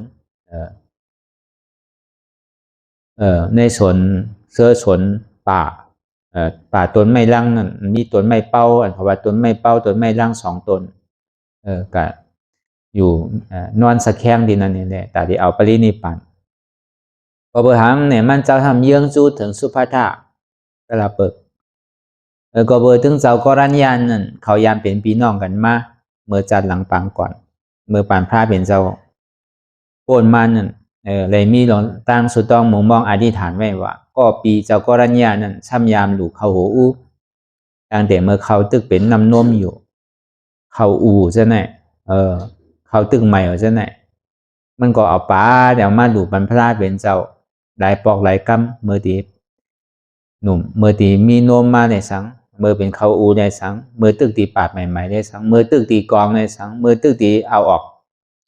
ในสวนเสื้อสวนป่าต้นไม้ลั่งนั่นมีต้นไม้เป้าอันเพราะว่าต้นไม้เป้าต้นไม้ลั่ง2ต้นก็อยู่นอนสะแคงที่นั่นนี่แหละแต่ที่เอาปรินิพพานพอเบอร์หังเนี่ยมันเจ้าทำเยื่องจูถึงสุภาษาก็ลาเปิดก็เบอร์ถึงเจ้ากรัญญานั่นเขายามเป็นพี่น้องกันมาเมื่อจัดหลังปังก่อนเมื่อปานพระเป็นเจ้าโอนมันนั่นเลยมีหลวงตั้งสุดต้องมองอธิษฐานไว้ว่า ก็ปีเจ้ากรัญญานั้นช่ำยามหลูเขาหูอู้ตั้งแต่เมื่อเขาตึกเป็นน้ำนมอยู่เขาอูใช่ไหมเขาตึกใหม่ใช่ไหมมันก็เอาป้าเดี๋ยวมาหลูบรรพราเป็นเจ้าหลายปอกหลายกำเมื่อตีหนุ่มเมื่อตีมีนมมาในสังเมื่อเป็นเขาอูในสังเมื่อตึกตีปาดใหม่ๆในสังเมื่อตึกตีกองในสังเมื่อตึกตีเอาออก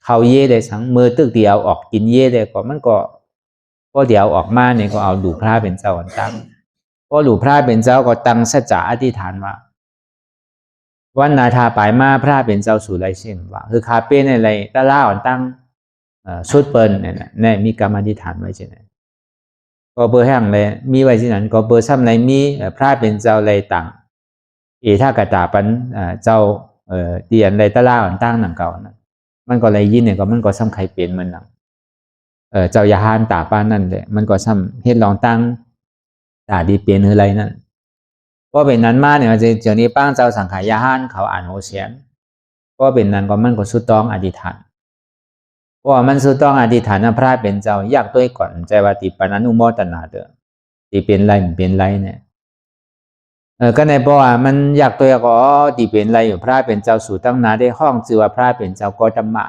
เขาเย่ได้สังเมื่อตึกตีเอาออกกินเย่ได้ก็มันก็เดี๋ยวออกมาเนี่ยก็เอาหลูพระเป็นเจ้าตั้งก็หลูพระเป็นเจ้าก็ตั้งสัจจะอธิษฐานว่าวันนาทาปลายมาพระเป็นเจ้าสู่ไรเช่นว่าคือคาเป้ในไรตะล่าอ่อนตั้งชุดเปิ้ลเนี่ยมีกรรมอธิษฐานไว้เช่นนั้นก็เบอร์แห้งเลยมีไว้ที่นั้นก็เบอร์ซ้ำไรมีพระเป็นเจ้าไรต่างถ้ากระตาปันเจ้าเตียนไรตะล่าอ่อนตั้งหนังเก่านะมันก็ไรยินเนี่ยก็มันก็ซ้ำใครเปลี่ยนมันหนังเจ้ายาหานตาป้านนั่นเลยมันก็ซ้ำเฮ็ดลองตั้งตาดีเปลี่ยนอะไรนั่นก็เป็นนั้นมาเนี่ยจะเจอนี้ป้างเจ้าสังขายาหานเขาอ่านโอเชียนก็เป็นนั้นก็มันก็สุดต้องอธิษฐานว่ามันสุดต้องอธิษฐานพระเป็นเจ้าอยากด้วยก่อนใจว่าติปนันอุโมตนาเด้อติเป็นไรเป็นไรเนี่ยก็ในเพราะว่ามันอยากตัวก็ติเป็นไรอยู่พระเป็นเจ้าสู่ตั้งนาได้ห้องชื่อว่าพระเป็นเจ้าก็ธรรมะ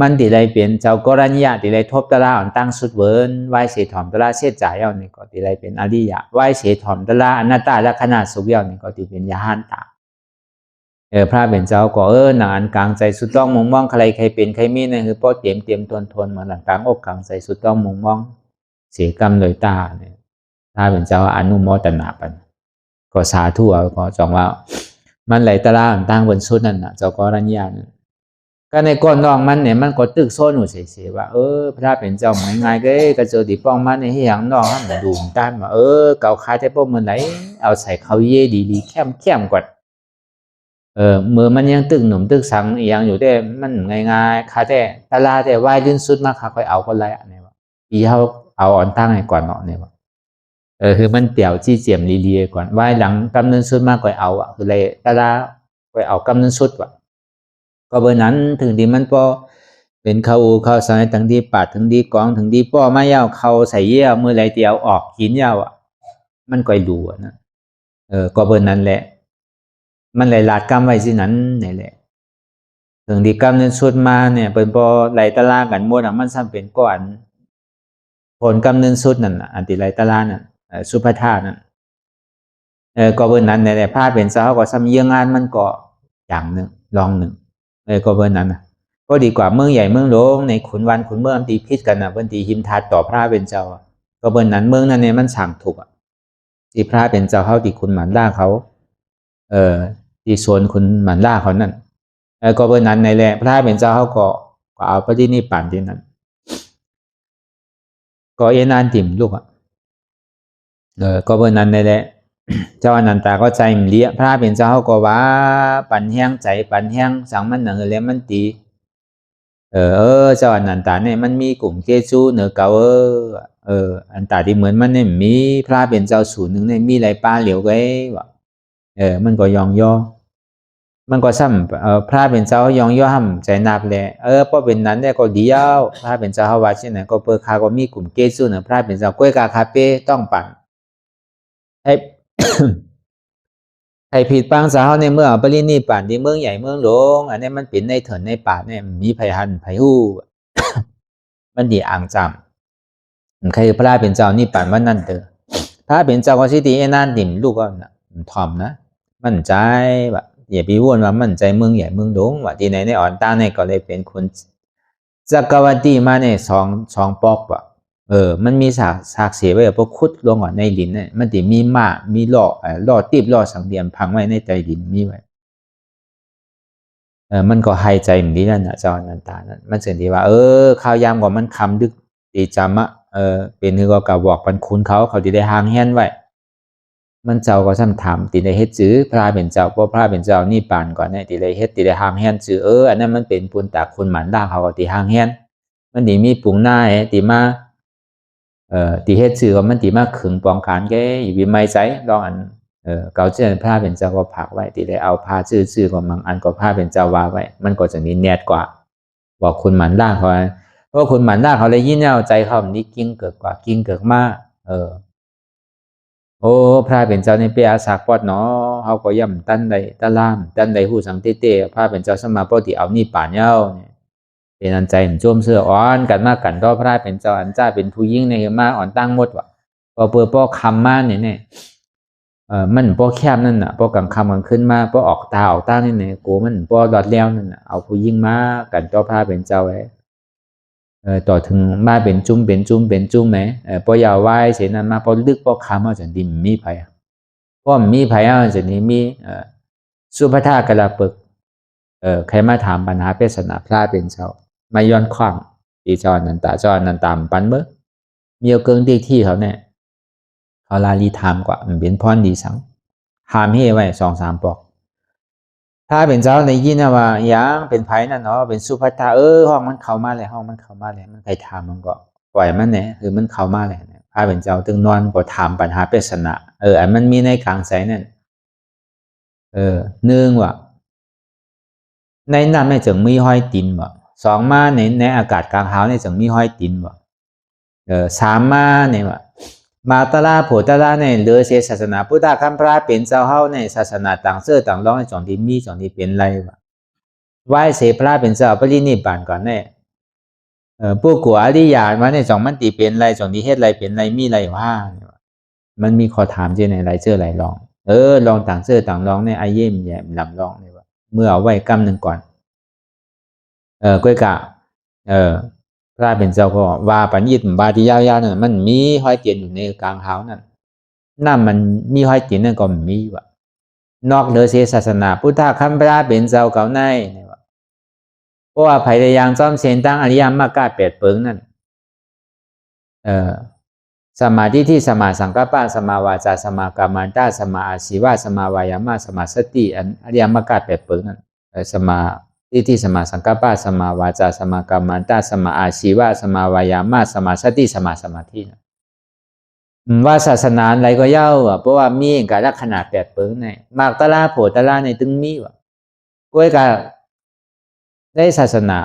มันติไรเป็นเจ้ากรัญญาติไรทบตะลาอ่อนตั้งสุดเวิร์นไหวเสถอมตะลาเสียใจเอานี่ก็ติไรเป็นอริยะไหวเสถอมตะลาอนัตตาและขนาดสุขเอานี่ก็ติเป็นยาหานตาพระเป็นเจ้าก็หนังอันกลางใจสุดต้องมองมองใครเป็นใครมีเนี่ยคือป้อเตรียมทนเหมือนหลังกลางอกกลางใจสุดต้องมองมองเสียกรรมโดยตาเนี่ยพระเป็นเจ้าอนุโมทนาปันก็สาธุก็จองว่ามันไหลตะลาตั้งบนสุดนั่นน่ะเจ้ากรัญญาก็ในก้นน้องมันเนี่ยมันก็ตึกโซนอยู่เฉยๆว่าพระเป็นเจ้าง่ายๆก็เจอติป้องมันในที่อย่างน้องมันดูมต้านมาเก่าคาแต่พวกมันไหนเอาใส่เขาเย่ดีๆเข้มกว่าเมื่อมันยังตึกหนุ่มตึกสังอย่างอยู่ได้มันง่ายๆคาแต่ตะลาแต่ไหวลื่นสุดมากค่ะค่อยเอาก็ไรเนี่ยว่าปีเขาเอาอ่อนตั้งให้ก่อนเนาะเนี่ยว่าคือมันเตี่ยวจี้เจียมลีๆก่อนไหวหลังกำเนิดสุดมากค่อยเอาคือเลยตะลาค่อยเอากำเนิดสุดว่ะก็เบอร์นั้นถึงดีมันพอเป็นเขาใส่ทั้งดีปาดทั้งดีกองทั้งดีป้อไม่ยาวเขาใส่เยี่ยวเมื่อไรเตียวออกกินยาวมันก็ดูนะก็เบอร์นั้นแหละมันไหลลาดกรรมไว้ที่นั้นนี่แหละถึงดีกรรมนั้นสุดมาเนี่ยเป็นพอไหลตะลากันหมดมันซ้ำเป็นก้อนผลกรรมนั้นสุดนั่นอันติไหลตะลานั่นสุภาธานั่นก็เบอร์นั้นเนี่ยพลาดเป็นเจ้าก็ซ้ำเยี่ยงงานมันก็อย่างหนึ่งลองหนึ่งก็เบอร์นั้นนะก็ดีกว่าเมืองใหญ่เมืองหลวงในขุนวันขุนเมืองตีพิษกันนะเพิ่นตีหิมทาต่อพระเป็นเจ้าก็เบอร์นั้นเมืองนั้นเนี่ยมันสั่งถูกที่พระเป็นเจ้าเขาตีคุณหมันล่าเขาที่โซนคุณหมันล่าเขานั่นก็เบอร์นั้นในแหละพระเป็นเจ้าเขาก็เอาปฏินิพพานที่นั้นก็เอ็นานติ่มลูกก็เบอร์นั้นในแหละเจ้าอนันตาก็ใจมันเลี้ยพระเป็นเจ้าเขาก็ว่าปันแห้งใจปันแห้งสังมันหนังเลยมันตีเจ้าอนันตาเนี่ยมันมีกลุ่มเกจูเหนือเก่าอันตาที่เหมือนมันเนี่ยมีพระเป็นเจ้าสูตรหนึ่งเนี่ยมีไรป้าเหลียวไว้วะมันก็ยองย่อมันก็ซ้ำพระเป็นเจ้ายองย่อห้ำใจนับแหละเพราะเป็นนั้นเนี่ยก็เดียวพระเป็นเจ้าเขาว่าเช่นไหนก็เปิดคาก็มีกลุ่มเกจูเหนือพระเป็นเจ้ากล้วยกาคาเป้ต้องปั่นให้ผิดปังสาวในเมื่อปรินิพพานที่เมืองใหญ่เมืองหลวงอันนี้มันเป็นในเถินในป่าเนี่ยมีไผหันไผหู้มันดีอ่างจำใครพระเป็นเจ้านี่ป่านว่านั่นเถอะพระเป็นเจ้าก็สิตีไอ้นั่นดิ่มลูกก็ถ่อมนะมั่นใจแบบอย่าไปวนว่ามั่นใจเมืองใหญ่เมืองหลวงว่าที่ไหนในอ่อนตาเนี่ยก็เลยเป็นคนจักรวรรดิมาเนี่ยสองปอกว่ะมันมีฉากเสียไว้พวกคุดลงก่อนในดินเนี่ยมันจะมีหม้ามีล่อตีบล่อสังเดียมพังไว้ในใจดินมีไว้มันก็หายใจเหมือนนี้นั่นนะเจ้านันตานั้นมันเสียดีว่าข้าวยามก่อนมันคำดึกตีจำเป็นคือก็กะบอกปันคุณเขาที่ได้ห่างแห้นไว้มันเจ้าก็ซ้ำถามตีได้เฮ็ดจื้อพระเป็นเจ้าเพราะพระเป็นเจ้านี่ปานก่อนเนี่ยตีได้เฮ็ดตีได้ห่างแห้นจื้ออันนั้นมันเป็นปุญตาคุณหมันด่าเขาตีห่างแห้นมันดีมีปุ่งหน้าตีมาตีเฮ็ดชื่อว่ามันตีมากขึงปองขานแกอยู่วิไมใจลองอันเก่าเจ้าผ้าเป็นเจ้าก็ผักไว้ตีได้เอาผ้าชื่อของบางอันก็ผ้าเป็นเจ้าวาไว้มันก็จะมีแนดกว่าบอกคุณหมันด่าเขาเพราะคุณหมันด่าเขาเลยยิ่งเอาใจเขานี่กิ้งเกิดกว่ากิ้งเกิดมาก โอ้พระเป็นเจ้าในเปียอาสากปอดเนาะเฮาก็ย่ำตันใดตะล่ามตันใดหู้สังเตเตพระเป็นเจ้าสมมาปฏิเอานี่ป่านเย้าเนี่ยเป็นอันใจมันโจมเสื้ออ่อนกันมากกันต่อพระเป็นเจ้าอันจ้าเป็นผู้ยิ่งในมาอ่อนตั้งหมดว่ะพอเปิดป้อคำมาเนี่ยมันป้อแคบนั่นน่ะป้อกลางคำกลางขึ้นมาป้อออกตาออกตานี่เนี่ยกูมันป้อดอดแล้วนั่นน่ะเอาผู้ยิ่งมากันต่อพระเป็นเจ้าไว้ต่อถึงมาเป็นจุ้มไหมป้อยาวไหวเสียนั้นมาป้อลึกป้อคำเอาจากดิมมีไผเพราะมีไผเอาจากนี้มีสุภาธากระปึกใครมาถามปัญหาเปศนาพระเป็นเจ้ามาย้อนขว้างอีจอนันตาปันเมื่อมีเอาเกิงดีที่เขาเนี่ยเขาลาลีถามกว่ามันเป็นพรดีสังหามเฮไว้2-3ปอกถ้าเป็นเจ้าในยินนะว่ายังเป็นไผนั่นเนาะเป็นสุภาธาห้องมันเข้ามาเลยมันใครถามมันก็ปล่อยมันเนี่ยคือมันเข้ามาเลยถ้าเป็นเจ้าตึงนอนก็ถามปัญหาเปศนาอันมันมีในกลางใสนั่นหนึ่งว่าในน้ำในจึงมีห้อยตีนบ่สองมาในอากาศกลางหาวในจึงมีห้อยตีนบ่สามมาเนี่ยว่ามาตลาโผตลาในเลือเสศาสนาพุทธคัมภีร์เป็นเจ้าเฮาในศาสนาต่างเสื้อต่างร้องในจองที่มีจองที่เป็นไรบ่ไหว้เสพระเป็นเจ้าปรินิพพานก่อนแน่ผู้กัวอริยามาในจองมันติเป็นไรจองที่เฮ็ดไรเป็นไรมีไรว่ามันมีข้อถามเจในไรเสื้อไรลองลองต่างเสื้อต่างร้องในอาเยี่ยมแย่ลำร้องเนี่ยว่าเมื่อเอาไว้กำหนึ่งก่อนก้อยกะพระเป็นเจ้าก็ว่าปัญญิตบาติยาวๆนั่นมันมีห้อยเตียนอยู่ในกลางเท้านั่นนั่นมันมีห้อยเตียนนั่นก็มีว่ะนอกเหนือเสียศาสนาพุทธคัมภีร์เป็นเจ้าเก่าในว่าเพราะว่าภัยในยางจ้อมเสียนตั้งอริยมรรค8เปิงนั่นสมาธิที่สมาสังกัปปะสมาวาจาสมากัมมันตาสมาอาชีวะสมาวายามะสมาสติอริยมรรค8เปิงนั่นสมาที่สมาสังกัปปะสมาวาจาสมากัมมันตาสมาอาชีวะสมาวายามะสมาสติสมาสมาธิว่าศาสนาอะไรก็เย่าเพราะว่ามีการลักษณะ8เปิงในมากตะลาโผตะลาในตึงมีว่ะก้อยกับได้ศาสนา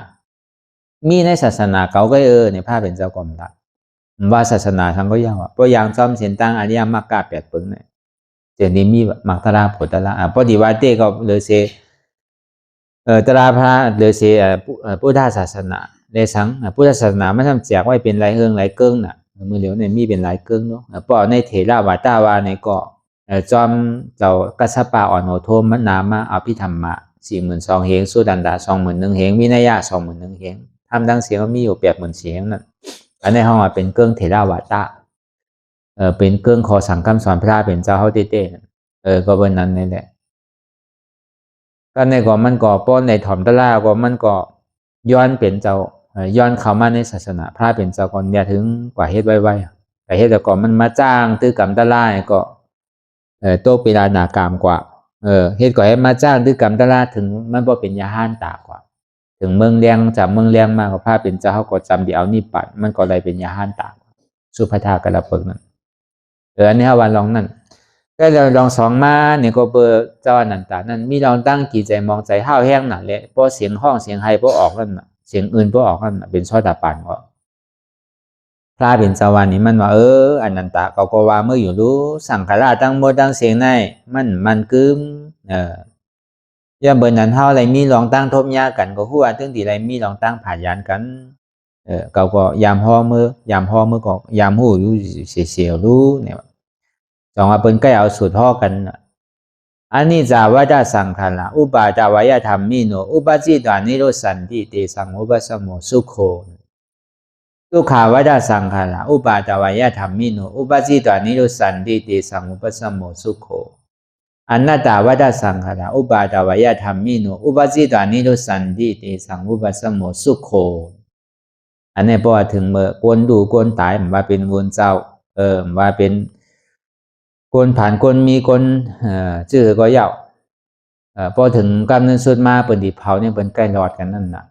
มีในศาสนาเก่าก็ในภาพเป็นเจ้ากรมละว่าศาสนาทั้งก็เย่าเพราะอย่างจอมเสียนตั้งอริยมรรค8เปิงในเจนี้มีมากตะลาโผตะลาพอดีว่าเต้ก็เลยเซตราพระเดือเสียพุทธศาสนาในสังพุทธศาสนาไม่ทำแจกไว้เป็นหลายเกิ้งน่ะมือเหลียวในมีเป็นหลายเกิ้งเนาะปอในเถระวาตาวาในก็จอมเจ้ากัสสปะอ่อนโหโทมมนามาอภิธรรมะ42,000เฮงสุดันดา21,000เฮงวินัยะ21,000เฮงทำดังเสียงมีอยู่80,000เสียงนั่นอันในห้องเป็นเกิ้งเถระวาตาเป็นเกิ้งขอสั่งคำสอนพระเป็นเจ้าเฮาเต้ก็เป็นนั้นนี่แหละก็ในก่อนมันก็ป้อนในถ่อมตะล่าก็มันก็ย้อนเป็นเจ้าย้อนเข้ามาในศาสนาพระเป็นเจ้าก่อนอย่าถึงกว่าเฮ็ดไว้แต่เฮ็ดแต่ก่อนมันมาจ้างตื้อกรรมตะล่าก็โตปิราณากรรมกว่าเฮ็ดก็ให้มาจ้างตื้อกรรมตะล่าถึงมันบ่เป็นยาห้านตากว่าถึงเมืองเลียงจากเมืองเลียงมาก็พระเป็นเจ้าเฮาก็จำที่เอานี่ปัดมันก็เลยเป็นยาห้านตากสุภทากระเปิกนั่นอันนี้วันลองนั่นก็เราลองสองมาเนี่ยก็เบอร์เจ้านันตานั่นมีลองตั้งกี่ใจมองใจห้าวแห้งหนาเลยเพราะเสียงห้องเสียงไฮเพราะออกนั่นน่ะเสียงอื่นเพราะออกนั่นน่ะเป็นช่อตาปานก็พระเป็นสวรรค์นี่มันว่าอนันตาก็ว่าเมื่ออยู่รู้สังขารตั้งโมตั้งเสียงในมันกึมย่าเบอร์นั้นห้าวอะไรมีลองตั้งทบยากันก็หัวตึงที่ไรมีลองตั้งผ่านยานกันก็ยามห่อมือก็ยามหูอยู่เสียวรู้เนี่ยสองว่าเปิ้นใกล้เอาสูตรห่อกันอันนี้จาวดาสังขารอุปาจาวายธรรมมิโนอุปจิตานิโรสันติเตสังอุปสมโมสุโขทุกขาวดาสังขารอุปาจาวายธรรมมิโนอุปจิตานิโรสันติเตสังอุปสมโมสุโขอนัตตาวดาสังขารอุปาจาวายธรรมมิโนอุปจิตานิโรสันติเตสังอุปสมโมสุโขอันนี้พอถึงเมื่อกวนดูกวนตายว่าเป็นวนเจ้าว่าเป็นคนผ่านคนมีคนชื่อก็ยาวพอถึงกำเนิดสุดมาเปิดดิเผาเนี่ยเปิดใกล้รอดกันนั่นน่ะ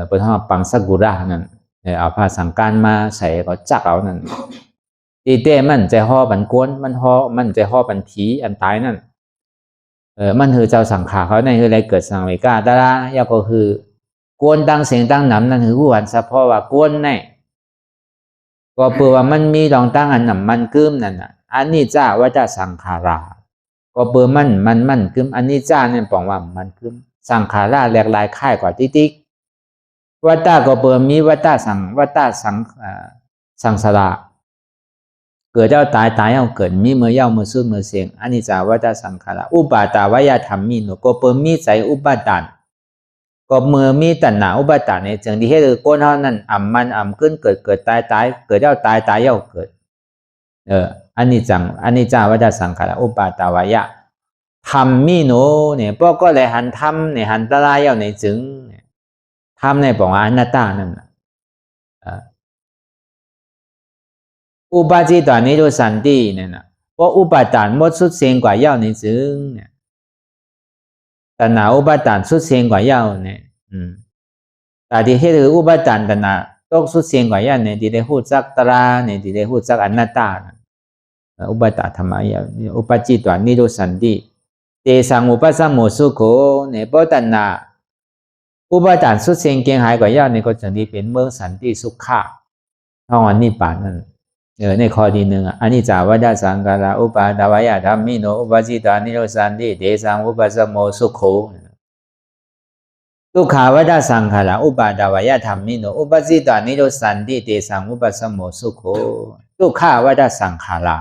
เปิดห้องปังสักุระนั่นเอาผ้าสังการมาใส่ก็จักเอานั่นตีเต้มันใจห่อบันกวนมันใจห่อบันผีอันตายนั่นมันคือเจ้าสังขาเขาในคืออะไรเกิดสังเวกาตาละยาก็คือกวนตั้งเสียงตั้งหนำนั่นคือผู้หันสะเพราะว่ากวนแน่ ก็เปว่ามันมีรองตั้งอันนั้นมันกึมนั่นน่ะอันนี้จ้าว่าจะสังขาราก็เปมันกึมอันนี้จ้าเนี่ยบอกว่ามันกึมสังขาราแหลกหลายค่ายกว่าติ๊กวัตตาก็เปมีวัตตาสังสาราเกิดเจ้าตายเอาเกิดมีเมื่อเย้าเมื่อสู้เมื่อเสียงอันนี้จ้าวัตตาสังขาราอุปาตาวายธรรมมีโนก็เปมีใจอุปาทานก็เมื่อมีตัณหาอุปาทานในจึงที่ให้โกนเท่านั้นอ่ำขึ้นเกิดตายเกิดเจ้าตายเย้าเกิดอันนี้จ้าวัตตาสังขาราอุปาตาวายธรรมมีโนเนี่ยพวกก็เลยหันธรรมเนี่ยหันตรายเย้าในจึงธรรมในบอกว่าอนัตตานั่นอุปาจิตวานิโรสันติเนี่ยนะเพราะอุปาทานหมดสุดเสียงกว่าเย้าในจึงเนี่ยตัณหาอุปาทานสุดเสียงกว่าเย้าเนี่ยแต่ที่ให้ถืออุปาทานตัณหาตกสุดเสียงกว่าเย้าเนี่ยที่ได้พูดจักตราเนี่ยที่ได้พูดจักอนัตตาอุปาทานธรรมะเย้าอุปาจิตวานิโรสันติเตสังอุปสัมโมสุโขเนี่ยเพราะตัณหาอุปาทานสุดเสียงเกียงหายกว่าเย้าเนี่ยก็จึงที่เป็นเมืองสันติสุขะห้องอันนิพพานนั่นในข้อที่หนึ่งอันนี้จาวัฏสังขาราอุปาทวายธรรมิโนอุปจิตานิโรสันติเตสังอุปสัมโมสุโขทุกขาวัฏสังขาราอุปาทวายธรรมิโนอุปจิตานิโรสันติเตสังอุปสัมโมสุโขทุกขาวัฏสังขารา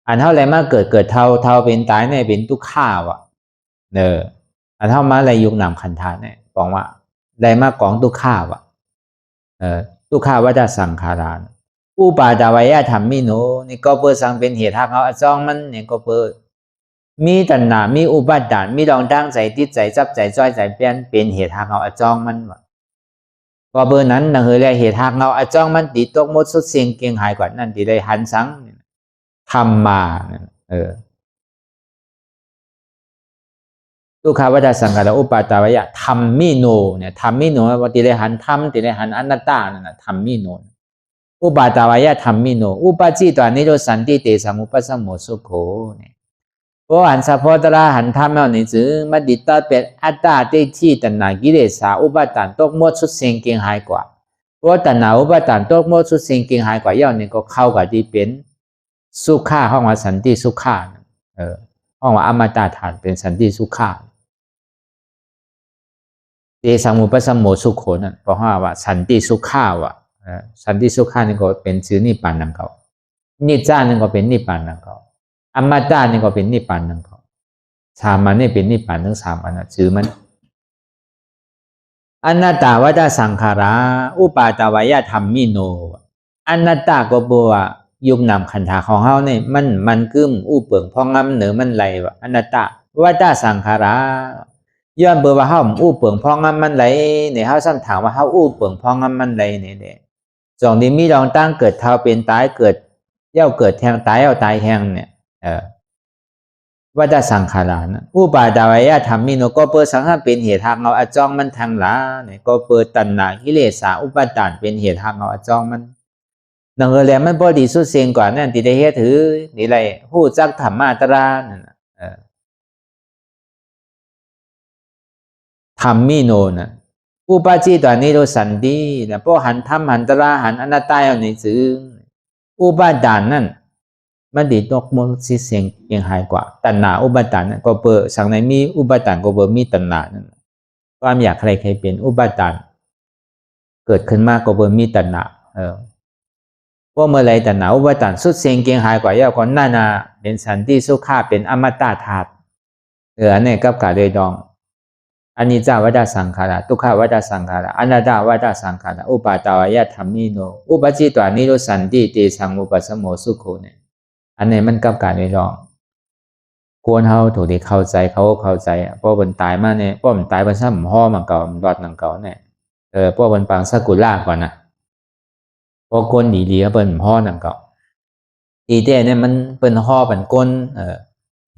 อันเท่าไรมาเกิดเท่าเป็นตายเนี่ยเป็นทุกขาวะอันเท่ามาอะไรยุคนามขันธาเนี่ยบอกว่าได้มากองทุกขาวะทุกขาวัฏสังขาราอุปาทวายธรรมิโนนี่ก็เปิดสังเป็นเหตุหักเอาจ้องมันเนี่ยก็เปิดมีตัณหามีอุปาทานมีรองตั้งใจติดใจจับใจจ้อยใจเปลี่ยนเป็นเหตุหักเอาจ้องมันก็เบอร์นั้นนะเฮเลยเหตุหักเอาจ้องมันติดตกหมดสุดเสียงเกียงหายกว่านั่นที่ได้หันสังทำมาทุกขาวัฏสังขาราอุปาทวายธรรมิโนเนี่ยธรรมิโนว่าที่ได้หันธรรมที่ได้หันอนัตตานั่นนะธรรมิโนอุปาทวายธรรมิโนอุปจิตวานิโรสันติเตสังอุปสัมโมสุโขเนี่ยเพราะหันสัพพตระหันธรรมเอาในจึงมดิตาเป็นอัตตาที่ที่ตัณหากิเลสอุปาทานตกหมดสุดเสียงเกียงหายกว่าเพราะตัณหาอุปาทานตกหมดสุดเสียงเกียงหายกว่าย่อนี่ก็เข้ากับที่เป็นสุขาห้องว่าสันติสุขาห้องว่าอมตะธาตุเป็นสันติสุขาเตสังอุปสัมโมสุโขนั่นเพราะว่าสันติสุขาวะสันติสุขานี่ก็เป็นชื่อนิพพานนั่นเขานิจจานี่ก็เป็นนิพพานนั่นเขาอมตะนี่ก็เป็นนิพพานนั่นเขาสามัญนี่เป็นนิพพานทั้งสามอันนะชื่อมันอนัตตาวัฏสังขาราอุปาทวายธรรมิโนอนัตตาก็บอกว่ายุบนำขันธาของเฮาเนี่ยมันกึ้มอู้เปิงพองำเหนือมันไหลว่าอนัตตาวัฏสังขาราย้อนเบอร์ว่าเฮาอู้เปิงพองำมันไหลเนี่ยเฮาซ้ำถามว่าเฮาอู้เปิงพองำมันไหลเนี่ยสองที่มีรองตั้งเกิดเท่าเป็นตายเกิดเย้าเกิดแทงตายเอาตายแทงเนี่ยวัฏสังขารานะอุปาทวายธรรมิโนก็เปิดสังขารเป็นเหตุหักเอาอจ้องมันทางหลาเนี่ยก็เปิดตัณหากิเลสอุปาทานเป็นเหตุหักเอาอจ้องมันดังนั้นแล้วมันพอดีสุดเสียงกว่านั่นที่ได้เฮ็ดถือนี่ไรฮู้จักธรรมะตรานั่นธรรมิโนนะอุปาจิตวานิโรสันตินะเพราะหันธรรมหันตราหันอนัตตาเอาในซึ่งอุปาทานนั่นมันดีตกมดสิเสียงเกียงหายกว่าตัณหาอุปาทานก็เปิดสังในมีอุปาทานก็เปิดมีตัณหานั่นความอยากใครเป็นอุปาทานเกิดขึ้นมาก็เปิดมีตัณหาเพราะเมื่อไรตัณหาอุปาทานสุดเสียงเกียงหายกว่าย่อก่อนนั่นนะเป็นสันติสุขาเป็นอมตะธาตุอันนี้กับกาโดยดองอนิจจวัฏสังขาราทุกขวัฏสังขาราอนัตตวัฏสังขาราอุปาทวายธรรมิโนอุปจิตวานิโรสันติเตสังอุปสัมโมสุโขเนี่ยอันนี้มันกับการในรองควรเฮาถูกที่เข้าใจเขาเข้าใจเพราะมันตายมาเนี่ยเพราะมันตายมันซ้ำห่อมันเก่ามันรอดมันเก่าเนี่ยเพราะมันปังสกุล่าก่อนนะเพราะก้นดีๆเปิ้นห่อนั่นเก่าดีแต่เนี่ยมันเปิ้นห่อเป็นก้น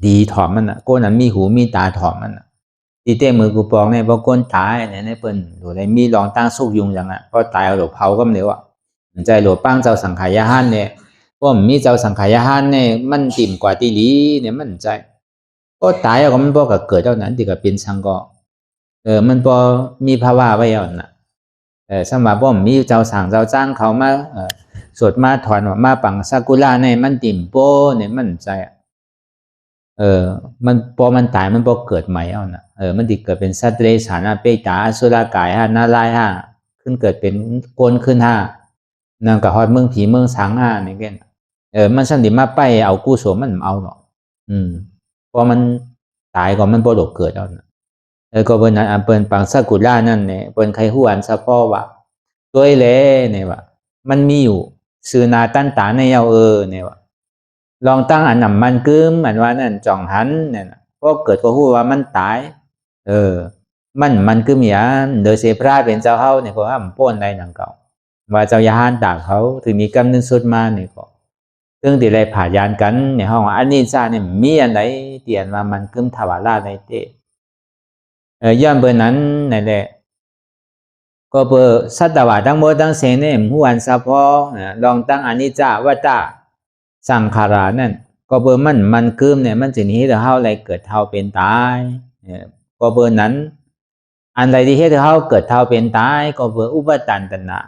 ดีถอมมันน่ะก้นนั้นมีหูมีตาถอมมันตีเต้มือกูปองเนี่ยพอก้นตายเนี่ยในเปิ้นดูได้มีรองตั้งสุกยุงอย่างอ่ะพอตายเอาหลวเผาก็ไม่เร็วอ่ะใจหลวปั้งเจ้าสังขายาหันเนี่ยพอมีเจ้าสังขายาหันเนี่ยมันติ่มกว่าตีหลีเนี่ยมันใจก็ตายก็มันพอกับเกิดเท่านั้นที่กับเป็นสังก็มันพอมีภาวะไว้อ่ะนะสมัยพอมีเจ้าสั่งเจ้าจ้างเขามา สวดมาถอนว่ามาปังซากุระในมันติ่มโป้เนี่ยมันใจมันพอมันตายมันพอเกิดใหม่เอานะมันติเกิดเป็นสัตว์เดรัจฉานเปตาอสุรกายนาลายขึ้นเกิดเป็นโกนขึ้นนางกับฮอดเมืองผีเมืองสังนี่แก่มันสันติมาไปเอากู้โสมันเอาเนาะพอมันตายก็มันบ่ดกเกิดเอานะก็เปิ้นนั้นเปิ้นปังซากุระนั่นเนี่ยเปิ้นใครฮู้อันซะพ่อว่าตัวแลเนี่ยว่ามันมีอยู่ซื่อนาตั้นตาในเยาเนี่ยว่าลองตั้งอันนำมันกึมอันว่านั่นจ่องหันเนี่ยพอเกิดก็ฮู้ว่ามันตายมันกึมหยังโดยเสพราเป็นเจ้าเฮาเนี่ยก็ห้ามป้นได้ดังเก่าว่าเจ้ายาหานตากเขาถึงมีกำนึงสุดมาเนี่ยก็ซึ่งที่ได้ผ่ายานกันในห้องอันนี้ซ่าเนี่ยมีอันไหนเตียนว่ามันกึมทวาราในเตย่อมเบอร์นั้นนั่นแหละก็เบอร์สัตวะทั้งหมดทั้งเสนเนี่ยผู้อันซะพอลองตั้งอนิจจาวัฏฏะสังขารานั่นก็เบอร์มันกึมเนี่ยมันสินี้เฮาอะไรเกิดเท่าเป็นตายก็เบอร์นั้นอันใดที่เฮ็ดให้เฮาเกิดเท่าเป็นตายก็เบอร์อุปตันตนะ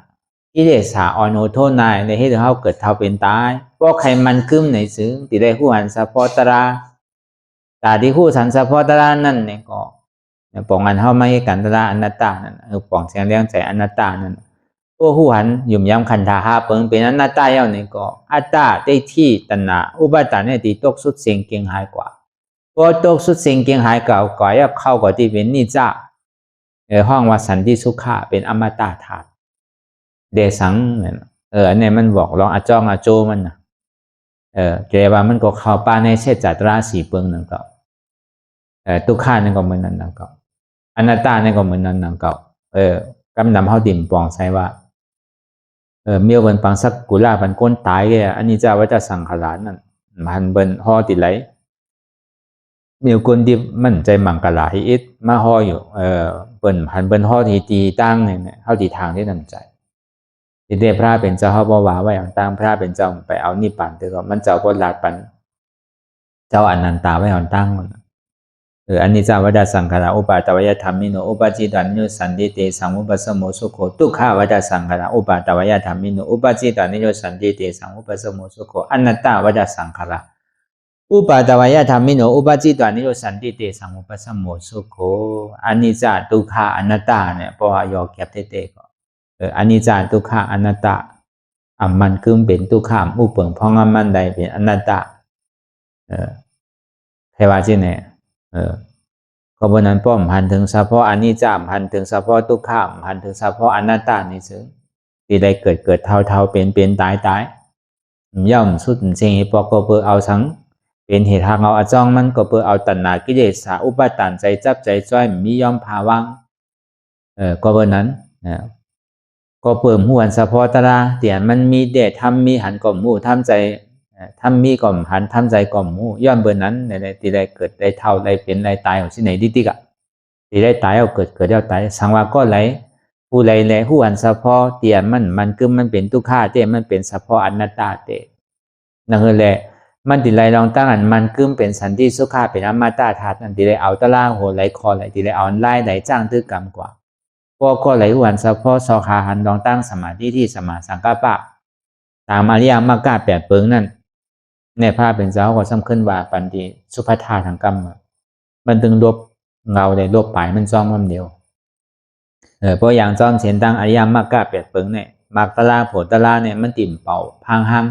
กิเลสอ่อนโทษนายในเฮ็ดให้เฮาเกิดเท่าเป็นตายเพราะใครมันกึมในซึ้งที่ได้ผู้อันซะพอตราตาที่ผู้สันซะพอตรานั่นเนี่ยก็ปองอันเฮาไม่กันตระอนัตตานั่นปองเสียงเลี้ยงใจอนัตตานั่นโอ้หูหันยุ่มยำขันธาหาเปิงเป็นอนัตตาเย้านี่ก็อัตตาได้ที่ตัณหาอุปาทานเนี่ยที่ตกสุดเสียงเกียงหายกว่าพอตกสุดเสียงเกียงหายเก่าก่อยเข้ากับที่เป็นนิจจาห้องว่าสันติสุขะเป็นอมตะธาตุเดสังเนี่ยอันนี้มันบอกลองอาจองอาโจมันนะเจว่ามันก็เข้าป่าในเชษจัตราสีเปิงนั่นก็ทุกข้านี่ก็เหมือนนั้นนั่นก็อนัตตานี่ก็เหมือนนั้นนั่นก็กำนำเฮาดิ่มปองใส่ว่าเมียวเบิ่นปังสักกุลาปันก้นตายแกอันนี้จะว่าจะสังขารนั่นมันเบิ่นห่อติไหลเมียวคนดิบมันใจมังกะลาฮิอิดมาห่ออยู่เบิ่นห่อที่ตีตั้งเนี่ยเฮาที่ทางที่นำใจที่ได้พระเป็นเจ้าเฮาบ่ว่าไว้อันตั้งพระเป็นเจ้าไปเอานิพพานแต่ก็มันเจ้าบ่ลาดปันเจ้าอนันตาไว้อันตั้งอันนี้จาวัฏสังขาราอุปาตวยธรรมิโนอุปจิตานิโยสันติเตสังอุปสมโมสุโขทุกขวัฏสังขาราอุปาตวยธรรมิโนอุปจิตานิโยสันติเตสังอุปสมโมสุโขอนัตตวัฏสังขาราอุปาตวยธรรมิโนอุปจิตานิโยสันติเตสังอุปสมโมสุโขอนิจจทุกขอนัตตาเนี่ยพอยอแก็บเตก็อนิจจทุกขอนัตตามันคือเป็นทุกขอุปเปิงพองมันใดเป็นอนัตตาใครว่าที่ไหนก็บนนั้นป้อมหันถึงเฉพาะอนิจจามหันถึงเฉพาะทุกขามหันถึงเฉพาะอนัตตานี่ซึ่งที่ได้เกิดเท่าเป็นตายย่อมสุดเสียงปอกก็เพื่อเอาทั้งเป็นเหตุทางเอาอจ้องมันก็เพื่อเอาตัณหากิเลสอุปาทานใจจับใจจ้อยมีย่อมภาวังก็บนนั้นก็เปิ่มหัวเฉพาะตราเตียนมันมีเดชทำมีหันก่อมหูทำใจทำมีก่อมหันทำใจก่อมหูย้อนเบอร์นั้นในที่ได้เกิดได้เท่าได้เป็นได้ตายของที่ไหนดิกะที่ได้ตายเอาเกิดแล้วตายสังวาก็ไหลผู้ไหลแลผู้อันเฉพาะเตียนมันคือมันเป็นทุกขาเตมันเป็นเฉพาะอนัตตาเตนั่นคือแหละมันที่ไรลองตั้งอันมันคือเป็นสันติสุขาเป็นอมตะธาตุนั่นที่ได้เอาตะล่างโหไหลคอไหลที่ได้เอาไล่ไหลจ้างตื้อกรรมกว่าพวกก็ไหลผู้อันเฉพาะสอขาหันลองตั้งสมาธิที่สมาสังกัปปะตามอริยมรรค8เปิงนั่นในพระเป็นเจ้าก็สำคัญว่าปันติสุภาธาทางกรรมมันถึงลบเงาได้ลบปลายมันจ้อมมันเดียวเพราะอย่างจ้อมเสียนตั้งอริยมรรค8เปิงเนี่ยมรรคตลาโผตลาเนี่ยมันติ่มเป่าพังหัง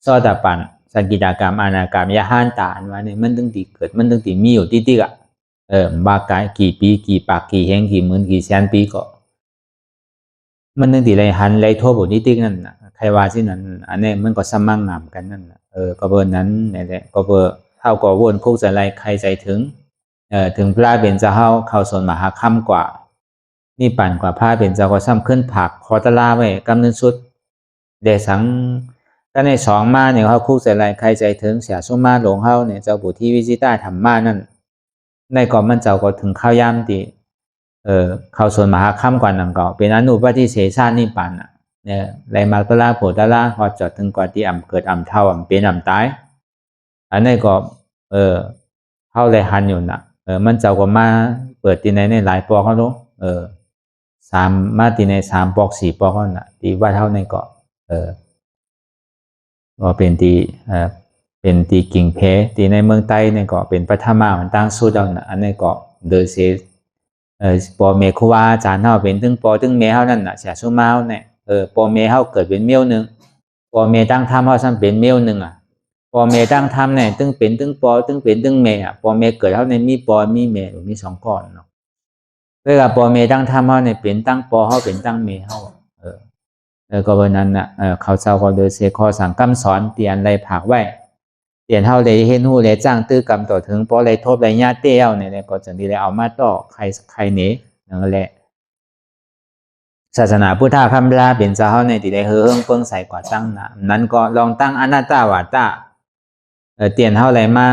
ซอตาปันสกิจกรรมอนาการยาห้านตาอันว่าเนี่ยมันถึงติเกิดมันถึงติมีอยู่ติ๊กอ่ะบากายกี่ปีกี่ปากกี่แห่งกี่หมื่นกี่แสนปีก็มันถึงติไรหันไรทั่วบุญติ๊กนั่นนะใครว่าที่นั้นอันนี้มันก็สมั่งงามกันนั่นก็เบอร์นั้นนี่แหละก็เบอร์เท่ากับวนคุกใจไรใครใจถึงถึงพระเป็นเจ้าเข้าส่วนมหาค่ำกว่านี่ปั่นกว่าพระเป็นเจ้าก็ซ้ำขึ้นผักคอตะลาไว้กำนึงสุดเดสังก็ในสองมาเนี่ยเขาคุกใจไรใครใจถึงเสียสุมาหลงเข้าเนี่ยเจ้าบุตรที่วิจิตาธรรมะนั่นในก่อนมันเจ้าก็ถึงข้าวยามตีเข้าส่วนมหาค่ำกว่านั่งก็เป็นอนุปฏิเสสานิปั่นเนี่ยไรมากตลาโผตลาพอจอดถึงกว่าที่เกิดเท่าเป็นตายอันนี้ก็เข้าไรหันอยู่นะมันเจ้าก็มาเปิดตีในหลายปอกเขาลูก3มาตีใน3ปอก4ปอกเขาน่ะตีว่าเท่าในก็ ก็เป็นตีกิ่งเพตีในเมืองใต้เนี่ยก็เป็นปัทมามันตั้งสู้ดาวนะอันนี้ก็โดยเสปอเมฆครูบาอาจารย์เฮาเป็นตึงปอตึงเมเฮานั่นน่ะเสียสุมาเฮาเนี่ยปอเมเฮาเกิดเป็นเมียวนึงปอเมตั้งธรรมเฮาซ้ำเป็นเมียวนึงอ่ะปอเมตั้งธรรมเนี่ยตึงเป็นตึงปอตึงเป็นตึงเมอ่ะปอเมเกิดเฮาในมีปอมีเมมีสองก้อนเนาะเวลาปอเมตั้งธรรมเฮาเนี่ยเป็นตั้งปอเฮาเป็นตั้งเมเฮาก็วันนั้นน่ะเขาเจ้าก็โดยเสขอสั่งคำสอนเตียนไรผักไว้เตียนเฮาเลยเห็นหูเลยจ้างตื้อกรรมต่อถึงเพราะไรทบไรญาติเตี้ยวเนี่ยก็จังดีเลยเอามาต่อใครหนีนั่นแหละศาสนาพุทธคำลาเป็นเจ้าเฮาในที่ได้เฮืองเพิ่งใส่กว่าตั้งนะนั้นก็ลองตั้งอนัตตาวาตาเตียนเฮาไรมา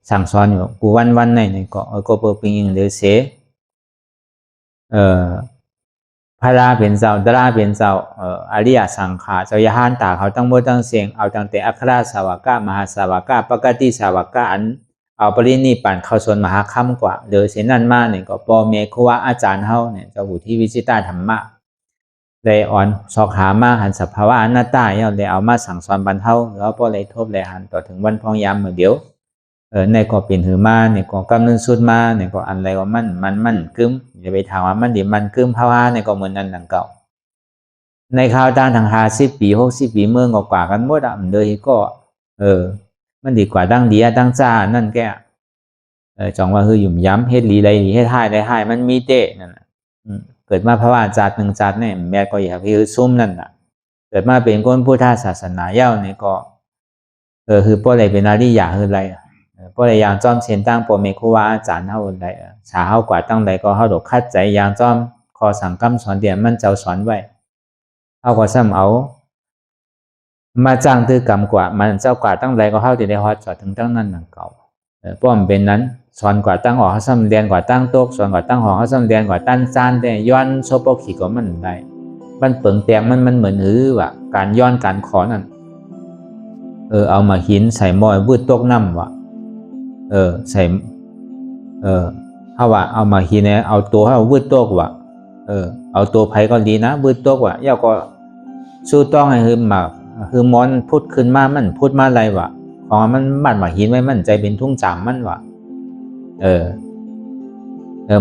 สั่งสอนอยู่กูวันในนี่ก็เปิดปิงเลยเสพระราเป็นเจ้าดาราเป็นเจ้าอริยสังขารเจ้ายานตาเขาตั้งหมดตั้งเสียงเอาตั้งแต่อัครสาวกะมหาสาวกะปกติสาวกะอันเอาปรินิพพานเข้าส่วนมหาคัมกว่าเดอเสนันมาเนี่ยก็ปอเมฆวะอาจารย์เฮาเนี่ยเจ้าหูที่วิจิตาธรรมะได้อ่อนสอกหามาหันสภาวะอนัตตาเนี่ยได้เอามาสั่งสอนบรรเทาแล้วพอเลยทบเลยหันต่อถึงวันพองยามเมื่อเดียวในก็เป็นหือมาเนี่ยก็กำลังสุดมาเนี่ยก็อันไรก็มันกึมอย่าไปถามว่ามันดีมันกึมภาวะเนี่ยก็เหมือนนั้นดังเก่าในข่าวต่างทาง50 ปี60 ปีเมืองกว่ากันหมดอ่ะมันเลยก็มันดีกว่าดังดีดังจ้านั่นแกจองว่าคือหยุ่มย้ำเฮ็ดลีไรลีเฮ็ดให้มันมีเตะนั่นเกิดมาภาวะจัดหนึ่งจัดเนี่ยแม่ก็อยากคือซุ่มนั่นน่ะเกิดมาเป็นคนพุทธศาสนาเย้าเนี่ยก็คือพวกอะไรเป็นอริยะคืออะไรพวกอะไรอย่างจอมเชียนตั้งปอเมฆวาอาจารย์เฮาใดสาเฮากว่าตั้งใดก็เฮาดอกคัดใจอย่างจอมขอสั่งคำสอนเดียมันเจ้าสอนไว้เฮาก็ซ้ำเอามาจ้างตื้อกรรมกว่ามันเจ้ากว่าตั้งใดก็เฮาที่ได้ฮอดจอดถึงตั้งนั้นนั่นเก่าป้อมเป็นนั้นสอนกว่าตั้งออกเฮาซ้ำเรียนกว่าตั้งโต๊ะสอนกว่าตั้งหอเฮาซ้ำเรียนกว่าตั้งจานแต่ย้อนโซโปขี้ก็มันได้มันเปิงแตงมันเหมือนว่าการย้อนการขอนั่นเอามาหินใส่หม้อวืดตกน้ำว่ะใส่เฮาว่าเอามาหินเนี่ยเอาตัวเฮาวืดตกว่ะเอาตัวไผก็ดีนะวืดตกว่ะย่าก็สู้ต้องให้คือมอนพุดขึ้นมามันพุดมาอะไรว่ะของมันมาหินไว้มันใจเป็นทุ่งจามมันว่ะ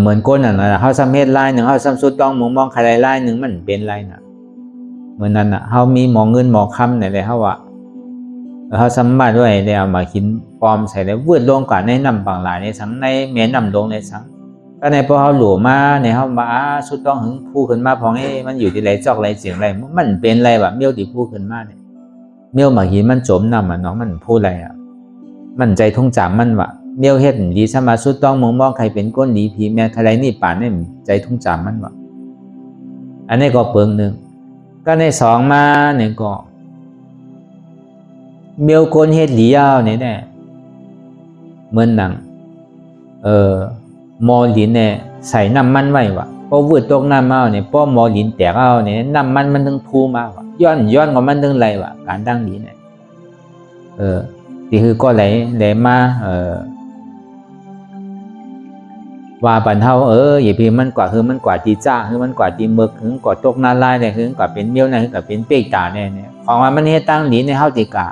เหมือนก้นน่ะเฮาซ้ำเฮ็ดลายหนึ่งเฮาซ้ำสุดต้องมองใครลายหนึ่งมันเป็นไรน่ะเหมือนนั้นน่ะเฮามีหมอเงินหมอคำเนี่ยเลยเฮาว่าเขาสามารถด้วยได้เอามาหินปลอมใส่ได้วืดลงกว่าในน้ำบางหลายในสังในแม่น้ำลงในสังก็ในพอเขาหลวมาในเขามาสุดต้องหึงผู้ขึ้นมาพองมันอยู่ที่ไรจอกไรเสียงไรมันเป็นไรแบบเมี่ยวที่ผู้ขึ้นมาเนี่ยเมี่ยวมาหินมันจมน้ำน้องมันพูดอะไรมันใจทุ่งจามมันวะเมี่ยวเฮ็ดดีสมาสุดต้องมองใครเป็นก้นดีผีแม่ใครนี่ป่านเนี่ยใจทุ่งจามมันวะอันนี้ก็เปิงหนึ่งก็ในสองมาเนี่ยก็เมียวคนเฮ็ดหลียาวเนี่ยเหมือนหนังมอลินเนี่ยใส่น้ำมันไว้วะพอวืดตกน้ำเอาเนี่ยพอมอลินแตกเอาเนี่ยน้ำมันถึงพูมาวะย้อนของมันถึงไรวะการตั้งดีเนี่ยที่คือก็ไหลมาว่าปันเท่าอย่าพี่มันกว่าคือมันกว่าจีจ้าคือมันกว่าจีเมือกคือกว่าตกนาลายเนี่ยคือกว่าเป็นเมียวเนี่ยคือกว่าเป็นเป๊กตาเนี่ยของมันเฮ็ดตั้งดีในเฮาติกะ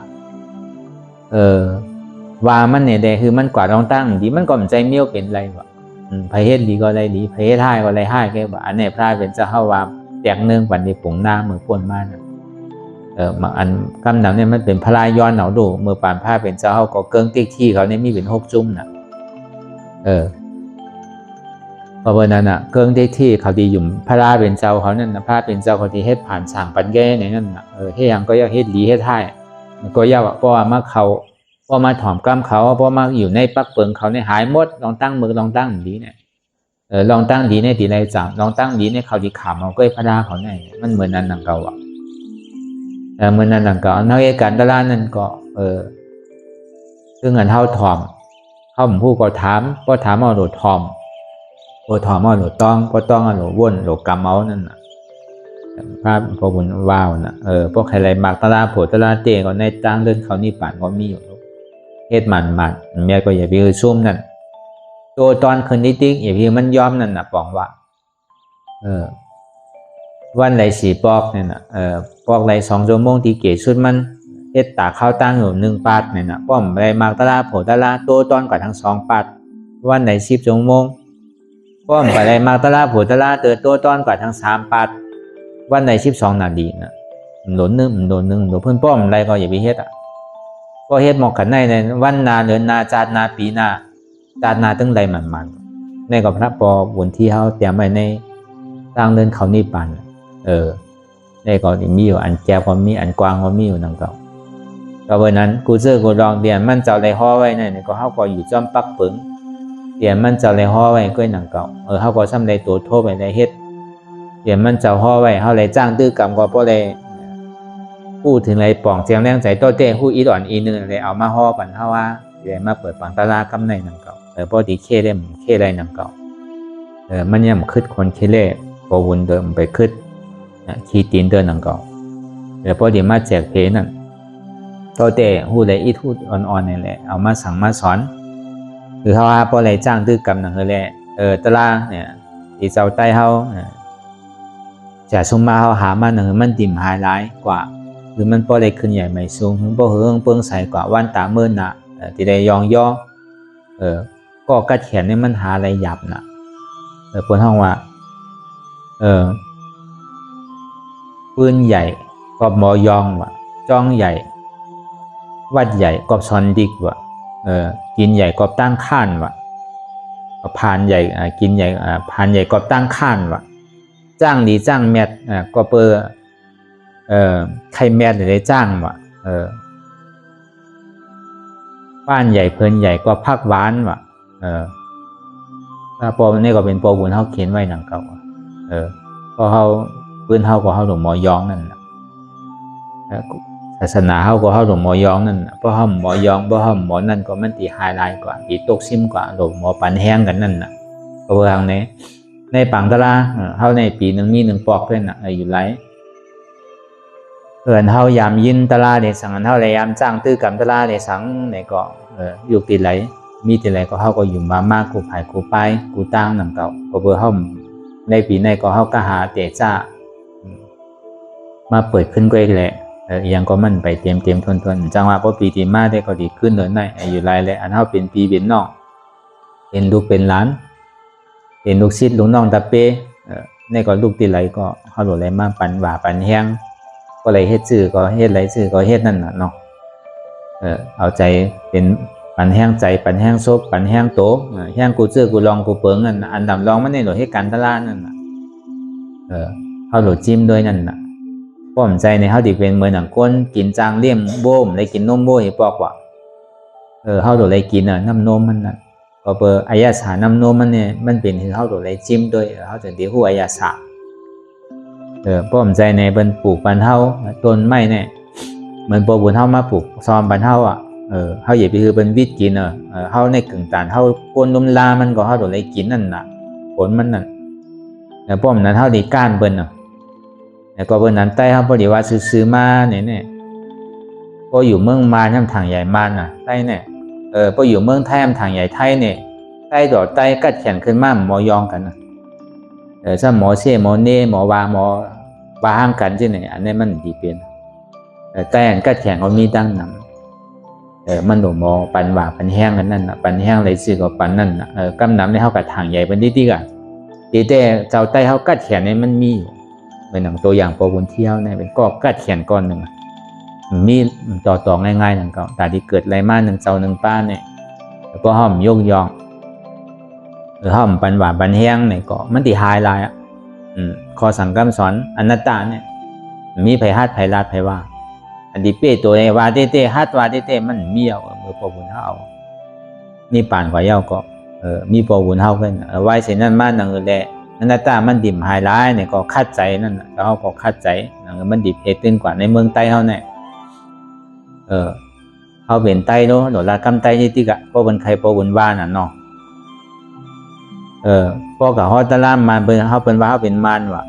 ว่ามันเนี่ยแต่คือมันกว่าต้องตั้งดีมันก็มันใจเมียวเป็นไรวะไผเฮ็ดดีก็ไรดีไผเฮ็ดให้ก็ไรให้แค่ว่าอันนี้พระเป็นเจ้าเฮาว่าแตกเนื่องปันที่ปุ๋งหน้ามือป่นมานะมาอันกำหนำเนี่ยมันเป็นพระรายย้อนเหนาดูมือปานผ้าเป็นเจ้าเฮาก็เกิ้งติ๊กที่เขาเนี่ยมีเป็น6 จุ่มน่ะเพราะว่านั้นน่ะเกิ้งติ๊กที่เขาดีอยู่พระราเป็นเจ้าเขานั่นนะพระเป็นเจ้าเขาที่เฮ็ดผ่านสร้างปันแก้ในนั่นน่ะเฮ็ดหยังก็อยากเฮ็ดดีเฮ็ดให้ก็ยากเพราะว่ามาเขาพอมาถอมกล้ามเขาพอมาอยู่ในปักเปิงเขาในหายหมดลองตั้งมือลองตั้งดีเนี่ยลองตั้งดีในตีไรจังลองตั้งดีในเขาดีขามเอาก็พระราเขาเนี่ยมันเหมือนนั้นดังเก่าอ่ะเหมือนนั้นดังเก่านักเอกการตลาดนั่นก็ซึ่งเงินเท่าถอมเข้าผมพูดก็ถามก็ถามเอาโหลดถอมโอถอมเอาโหลดต้องก็ต้องเอาโหลดว่นโหลดกำเอานั่นน่ะภาพพอบุญว้าวนะพวกใครไรมากตลาดโผตลาดเจก็ในตั้งเรื่องเขานี่ป่านก็มีอยู่เฮ็ดมันแม่ก็อย่าไปซุ่มนั่นตัวตอนคืนนิดๆอย่าพี่มันยอมนั่นน่ะปองว่า วันไหลสีปอกเนี่ยนะปอกไหล2 ชั่วโมงที่เกศชุดมันเฮ็ดตาข้าวตั้งอยู่1 ปาดเนี่ยนะป้อมไหลมากตะลาโผตะลาโตตอนกว่าทั้ง2 ปาดวันไหล10 ชั่วโมงป้อมไหลมากตะลาโผตะลาเตอโตตอนกว่าทั้ง3 ปาดวันไหล12 นาทีนะโดนนึงโดนเพิ่นป้อมไหลก็อย่าไปเฮ็ดก็เฮ็ดหมอกกันในวันนาเดือนนาจาดนาปีนาจาดนาตึงไหลมันในกับพระปอบุญที่เฮาเตรียมไว้ในทางเดินเขานิพพานในก็มีอยู่อันแก้วก็มีอันกว้างก็มีอยู่นั่นก็วันนั้นกูเจอกูลองเดียนมันเจ้าเลยห่อไว้นั่นก็เฮาก็อยู่จอมปักปึงเดียนมันเจ้าเลยห่อไว้ก็นั่นก็เฮาก็ซ้ำได้ตัวโทษไปได้เฮ็ดเดียนมันเจ้าห่อไว้เฮาเลยจ้างตื้อกรรมก็บ่ได้พูดถึงไรป่องเจียงแรงใจโตเต้ฮู้อีดอนอีนึงเลยเอามาห่อปันเฮาว่าได้มาเปิดปังตลาดกำในนั่นก็พอดีเคได้เคได้นั่นก็มันยังคิดคนเคเล่บ่วนเดิมไปคิดขี้ตีนเดินนั่นก็พอดีมาแจกเพนั่นโตเต้ฮู้ได้อีทูดอ่อนๆนี่แหละเอามาสั่งมาสอนคือเฮาว่าบ่ได้จ้างตื้อกรรมนั่นแหละตลาดเนี่ยที่เจ้าใต้เฮาจะซุมมาเฮาหามานั่นมันดิ่มหายหลายกว่าหรือมันบ่ได้ขึ้นใหญ่ไม่สูงบ่เฮิงเปิงใสกว่าวันตาเมินน่ะที่ได้ยองย่อก็กัดแขนนี่มันหาอะไรหยับน่ะเพิ่นฮ้องว่าปืนใหญ่กอบหมอยองว่ะจ้องใหญ่วัดใหญ่กอบซอนดิกว่ะกินใหญ่กอบตั้งข้านว่ะพานใหญ่กินใหญ่พานใหญ่กอบตั้งข้านว่ะจ้างดีจ้างแมทก็เปใครแมทได้จ้างว่ะบ้านใหญ่เพิ่นใหญ่ก็พักหวานว่ะถ้าปอนี่ก็เป็นปอบุญเฮาเขียนไว้หนังเก่าก็เฮาปืนเฮาก็เฮาหลวงหมอยองนั่นน่ะศาสนาเฮาก็เฮาหลวงหมอยองนั่นน่ะเพราะเฮาหมอยองบ่เฮาหมอนั่นก็มันสิไฮไลท์กว่าอีตกซิมกว่าหลวงหมอปันแห้งกันนั่นน่ะก็ว่าทางนี้ในปังตะลาเฮาในปีนึงมี1 ปอกเพิ่นน่ะอยู่หลายเอิ้นเฮายามยินตะลาได้สังเฮาเลยยามจ้างตื้อกรรมตะลาได้สังนี่ก็อยู่ติไหลมีติไหลก็เฮาก็อยู่มากกูภายกูไปกูตั้งนำเก่าก็เบอเฮาในปีในก็เฮาก็หาเตจ้ามาเปิดขึ้นก็แหละยังก็มันไปเตรียมทนจังว่าพอปีที่มาได้ก็ดีขึ้นเดินได้อยู่หลายแล้วอันเฮาเป็นพี่เป็นน้องเป็นลูกเป็นหลานเป็นลูกศิษย์ลูกน้องตาเป้ในก็ลูกติไหลก็เฮาโหลไหลมาปันว่าปันแฮงก็เลยเฮ็ดชื่อก็เฮ็ดไหลชื่อก็เฮ็ดนั่นน่ะเนาะเอาใจเป็นปันแห้งใจปันแห้งซบปันแห้งโตแห้งกูเจอกูลองกูเปิงนั่นอันดำลองมันในโหลให้กันตะลานั่นน่ะเฮาโหลจิ้มด้วยนั่นน่ะป้อมใจในเฮาดิเป็นเหมือนหนังก้นกินจางเลี่ยมโบ้มได้กินนมโบ้ให้ปอกว่าเฮาโหลได้กินน้ำนมมันน่ะก็เปอายาสาน้ำนมมันเนี่ยมันเป็นที่เฮาโหลได้จิ้มด้วยเฮาจะได้ฮู้อายาสาป้อมใจในเพิ่นปลูกปันเฮาต้นไม้เนี่ยเหมือนบ่บุญเฮามาปลูกซอมปันเฮาอ่ะเฮาอย่าไปคือเป็นวิทย์กินเฮาในกึ่งตานเฮาโกนลมลามันก็เฮาโดนเลยกินนั่นน่ะผลมันนั่นแต่ป้อมนั้นเฮาได้ก้านเบิ่นแต่ก็เบิ่นนั้นใต้เฮาบ่ได้ว่าซื้อมาเนี่ยก็อยู่เมืองมานำทางใหญ่มานน่ะใต้เนี่ยบ่อยู่เมืองไทยทางใหญ่ไทยเนี่ยใต้ดอกใต้กัดแขนขึ้นมาหมอยองกันน่ะถ้าหมอเช่หมอเน่หมอวาหมอว่าห้างกันจังได๋อันนี้มันดีเป็นใต้อันกัดแขนก็มีดังนั้นมันหลวงหมอปันว่าปันแห้งกันนั่นน่ะปันแห้งเลยซื้อก็ปันนั่นน่ะกำน้ำในเฮากับทางใหญ่เป็นที่กันตีแต่เจ้าใต้เฮากัดแขนนี่มันมีอยู่เป็นหนังตัวอย่างปอบุญเที่ยวเนี่ยเป็นก็กัดแขนก้อนนึงมีต่อง่ายๆนั่นก็แต่ที่เกิดอะไรมา1 เจ้า1 ป้าเนี่ยแล้วก็ห้อมยกยองห้อมปันว่าปันแห้งเนี่ยก็มันสิหายหลายข้อสั่งคำสอนอนัตตาเนี่ยมีไผฮัดไผลาดไผว่าอันที่เป้ตัวในว่าเต้ฮัดว่าเต้มันเมียวเมื่อพอบุญเฮานี่ป่านกว่าเย้าก็มีพอบุญเฮาเพิ่นไว้เส้นนั้นมานั่นแหละอนัตตามันดิ่มหายหลายเนี่ยก็คัดใจนั่นน่ะเฮาก็คัดใจนั่นมันดิบเฮ็ดตึ้งกว่าในเมืองใต้เฮาเนี่ยเฮาเป็นใต้เนาะโดดละกำใต้นี่ติกะพอเพิ่นใครพอบุญว่าน่ะเนาะพอกับฮอดตะลามมาเพิ่นเฮาเพิ่นว่าเฮาเป็นมารว่ะ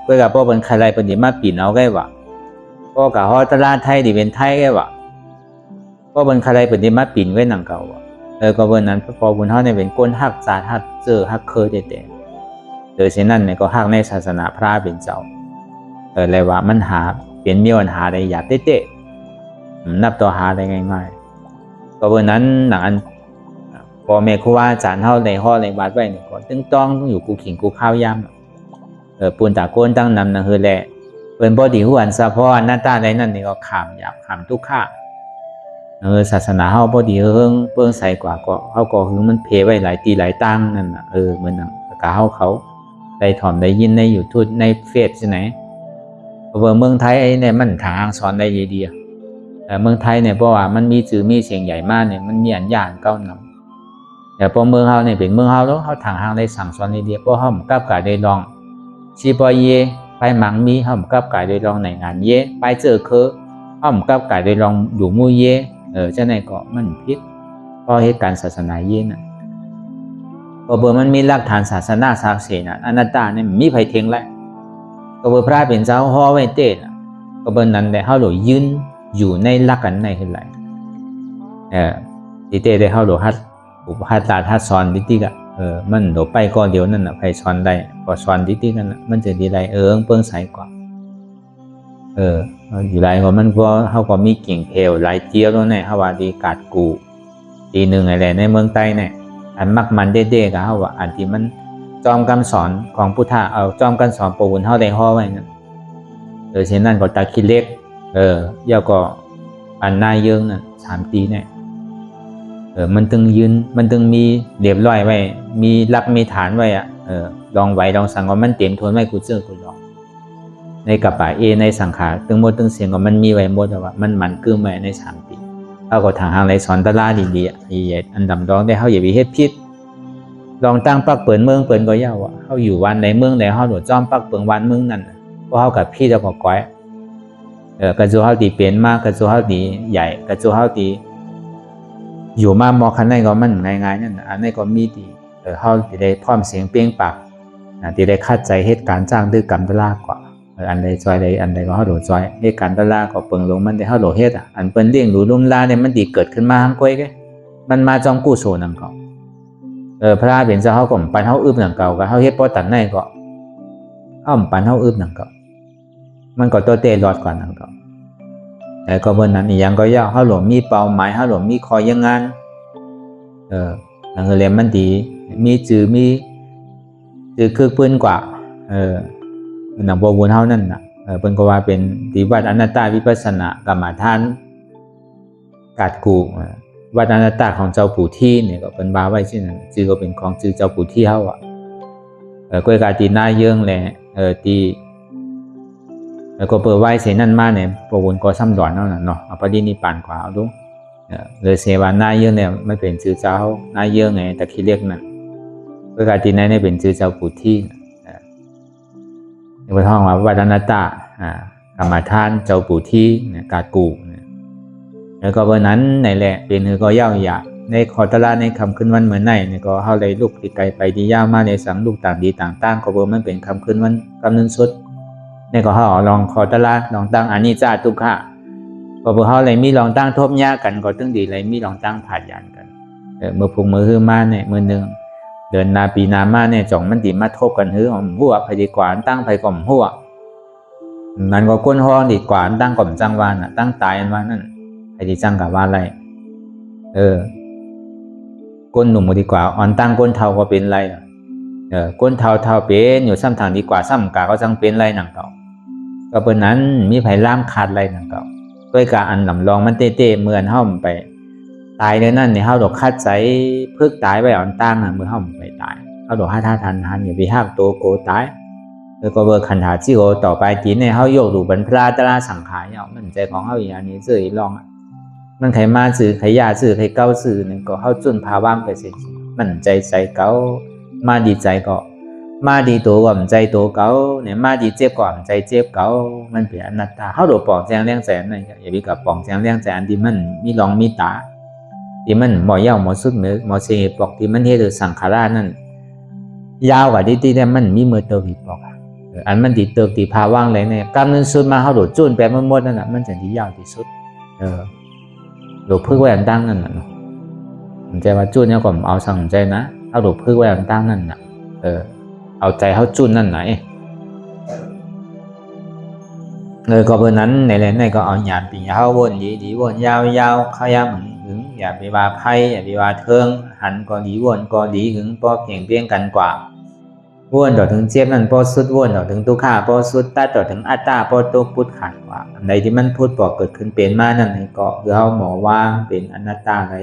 เพิ่นก็พอเพิ่นใครไรเพิ่นสิมาปีนเอาไว้ว่ะก็กะฮอตลาดไทยดิเป็นไทยแก่วะก็บนใครเป็นที่มาปิ่นไว้หนังเก่าก็บนนั้นพอบุญเฮาเนี่ยเป็นก้นฮักสาดฮักเจอฮักเคยแต่ โดยเช่นนั้นเนี่ยก็หักในศาสนาพระเป็นเจ้าเลยว่ามันหาเป็นมีปัญหาได้อยากเตะนับตัวหาได้ง่ายๆก็เพราะนั้นหนังอันพอแม่ครูว่าอาจารย์เท่าในห้อในวัดไว้เนี่ยก็ต้องอยู่กูขิงกูข้าวยำปูนตาโกนตั้งนำนั่นคือแหละเป็นบอดีหัวอันซะเพราะหน้าตาในนั่นนี่ก็ขามหยาบขามทุกข้าศาสนาเฮาบอดีเพิ่งใส่กว่าก็เฮาก็คือมันเพไว้หลายตีหลายตั้งนั่นน่ะเหมือนนั่นกะเฮาเขาได้ถ่อมได้ยินในยูทูบในเฟซใช่ไหมเมืองไทยเนี่ยมันทางสอนได้ดีแต่เมืองไทยเนี่ยเพราะว่ามันมีจื่อมีเสียงใหญ่มากเนี่ยมันมีอันย่านเก้านำแต่พอเมืองเฮาเนี่ยเป็นเมืองเฮาแล้วเฮาทางได้สั่งสอนดีเพราะเฮากับกะได้ลองชีปอยเยไปหมังมีเฮากับกะได้ลองในงานเยไปเจอคือเฮากับกะได้ลองอยู่มู่เยจังได๋ก็มันผิดเพราะเหตุการณ์ศาสนาเยน่ะก็เบอร์มันมีหลักฐานศาสนาศักดิ์สิทธิ์น่ะอนัตตาเนี่ยมีไผเถียงแล้วก็เบอร์พระเป็นเจ้าฮ้อไว้เต้น่ะก็เบอร์นั้นได้เฮาโหลยืนอยู่ในหลักกันในคือไรที่เต้ได้เฮาโหลฮัดอุปหัดลาฮัดสอนดิๆก็มันโดไปก็เดียวนั่นน่ะไผสอนได้ก็สอนดิๆกันน่ะมันจะดีไรเปิ้งใสกว่าอยู่ไรก็มันก็เฮาก็มีกิ่งเพลหลายเจียวแล้วเนี่ยเฮาว่าดีกาดกูตีหนึ่งอะไรในเมืองใต้เนี่ยอันมักมันเด้ๆก็เฮาว่าอันที่มันจอมคำสอนของพุทธะเอาจอมคำสอนปู่บุญเฮาได้ฮ้อไว้นั่นเช่นนั้นก็ตาคิดเล็กยาวก็อันนายเยิงน่ะ3ตีเนี่ยมันตึงยืนมันตึงมีเรียบร้อยไว้มีหลักมีฐานไว้ลองไหวลองสั่งว่ามันเต็มทนไว้กูเจอกูลองในกับป่าในสังขารตึงหมดตึงเสียงก็มันมีไว้หมดแต่ว่ามันกึ่มไว้ใน3ปีเอาก็ทางไรสอนตลาดดีๆอันดำร้องได้เฮาอย่าไปเฮ็ดผิดลองตั้งปักเปิดเมืองเปิดก็ยาวเฮาอยู่วันในเมืองใดเฮาโดดจ้อมปักเปิงวันเมืองนั่นเพราะเฮากับพี่แล้วก็ก้อยกระจูเฮาตีเป็นมากกระจูเฮาตีใหญ่กระจูเฮาตีอยู่มามอคันไหนก็มันง่ายๆนั่นอันนี้ก็มีดีเฮาสิได้พร้อมเสียงเปล่งปากที่ได้คัดใจเหตุการณ์จ้างด้วยกรรมตลาดกว่าอันใดจอยใดอันใดก็เฮาโดดจอยเหตุการณ์ตลาดก็เปิงลงมันได้เฮาโดดเฮ็ดอันเปิ้นเลี้ยงหรูลุ่มลาเนี่ยมันดีเกิดขึ้นมาทั้งก้อยแกมันมาจอมกู้โซนำเก่าพระเป็นเจ้าเฮาก็ปันเฮาอึบนำเก่าก็เฮาเฮ็ดบ่ตันไหนก็เฮาปันเฮาอึบนำเก่ามันก็ตัวเตะรอดกว่านำเก่าแต่ก็เบิ่นนั้นอีหยังก็ยาวเฮาหลงมีเป้าหมายเฮาหลงมีคอยยังงานนั่นก็เลยมันดีมีจื่อคือปืนกว่าหนังบ่บุญเฮานั่นน่ะเพิ่นก็ว่าเป็นที่วัดอนัตตาวิปัสสนากรรมฐานกาดกูวัดอนัตตาของเจ้าปู่ที่เนี่ยก็เป็นบาไว้ชื่อนั้นชื่อก็เป็นของชื่อเจ้าปู่ที่เฮาก้อยกาตีนาเยิงแหละตีก็เปิดไว้เสนั่นมาเนี่ยบ่บุญก็ซ้ำดอนเฮาน่ะเนาะเอาปฏินิพพานกว่าเอาดูเลยเสวานาเยิงเนี่ยไม่เป็นชื่อเจ้านาเยิงไงตะคิเรียกนั่นก้อยกาตีนาเนี่ยเป็นชื่อเจ้าปู่ที่ในท้องว่าวัดอนัตตากรรมฐานเจ้าปู่ที่กาดกูแล้วก็วันนั้นในแหละเป็นก็ยาวหยาในขอตลาดในคำขึ้นวันเหมือนในเนี่ยก็เฮาเลยลูกตีไกลไปดียาวมาในสังลูกต่างดีต่างตั้งก็บ่มันเป็นคำขึ้นวันคำนึงสุดนี่ก็เฮาลองขอตลาดลองตั้งอนิจจาทุกขะก็บ่เฮาเลยมีลองตั้งทบยากันก็ตึงดีเลยมีลองตั้งผาดยานกันเมื่อพุงมือฮือมาเนี่ยมื้อนึงเดินนาปีนามาเนี่ยจ่องมันดีมาทบกันฮือหัวไผดีกว่าตั้งไผก่อมหัวนั้นก็ก้นฮ้อดีกว่าตั้งก่อมจังวานน่ะตั้งตายอันว่านั่นไผดีจังกะว่าไรก้นหนุ่มดีกว่าอ่อนตั้งก้นเฒ่าก็เป็นไรก้นเฒ่าเป็นอยู่ซ้ำทางดีกว่าซ้ำกะก็จังเป็นไรนั่นเก่าก็เปิ้นนั้นมีไผล่ามขาดไรนั่นเก่าด้วยกะอันลำลองมันเต้ๆเหมือนเฮาไปตายในนั่นเนี่ยเฮาดอกคัดใจพึกตายไว้อ่อนตั้งเมื่อเฮาไปตายเฮาดอกหาท่าทันอย่าไปฮักโตโกตายแล้วก็เบอร์คันหาจิโอต่อไปจีเนี่ยเฮาโยกดูบรรพราตราสังขารเนี่ยมันใจของเฮาอย่างนี้ซื่อลองมันไขมาซื่อไขยาซื่อไขเก้าซื่อนี่ก็เฮาจุนพาว่างไปสิมันใจเก่ามาดีใจก็มาดีตัวก็ใจตัวเก่าเนี่ยมาดีเจ็บก็ใจเจ็บเก่ามันเป็นอนัตตาเฮาโดปองแจงเลี้ยงแสนนั่นอย่าไปกับปองแจงเลี้ยงแสนที่มันมีรองมีตาที่มันหมอยาวหมอสุดเนื้อหมอเสียปอกที่มันเฮ็ดสังขารนั่นยาวกว่าที่แต่มันมีมือเตอผิดปอกอันมันติดเติบติพาว่างเลยเนี่ยกำเนิดสุดมาเฮาโดดจุนไปหมดนั่นน่ะมันจะที่ยาวที่สุดโดดพึ่งไว้อันตั้งนั่นน่ะมันใจว่าจุนเนี่ยก็เอาสั่งใจนะเฮาโดดพึ่งไว้อันตั้งนั่นน่ะ เอาใจเขาจุนนั่นไหนเลยก็เพื่อนนั้นในแหล่ในก็เอาหยาดปีเขาวนดีวนยาวเขาย้ำถึงอย่าไปว่าไพ่อย่าไปว่าเทิงหันก็ดีวนก็ดีถึงพอเพียงเพียงกันกว่าวนต่อถึงเจ็บนั่นพอสุดวนต่อถึงตุข่าพอสุดตัดต่อถึงอัตตาพอตัวพุทธขัดว่าอันใดที่มันพูดบอกเกิดขึ้นเป็นมานั่นก็คือเขาหมอว่าเป็นอนัตตาไร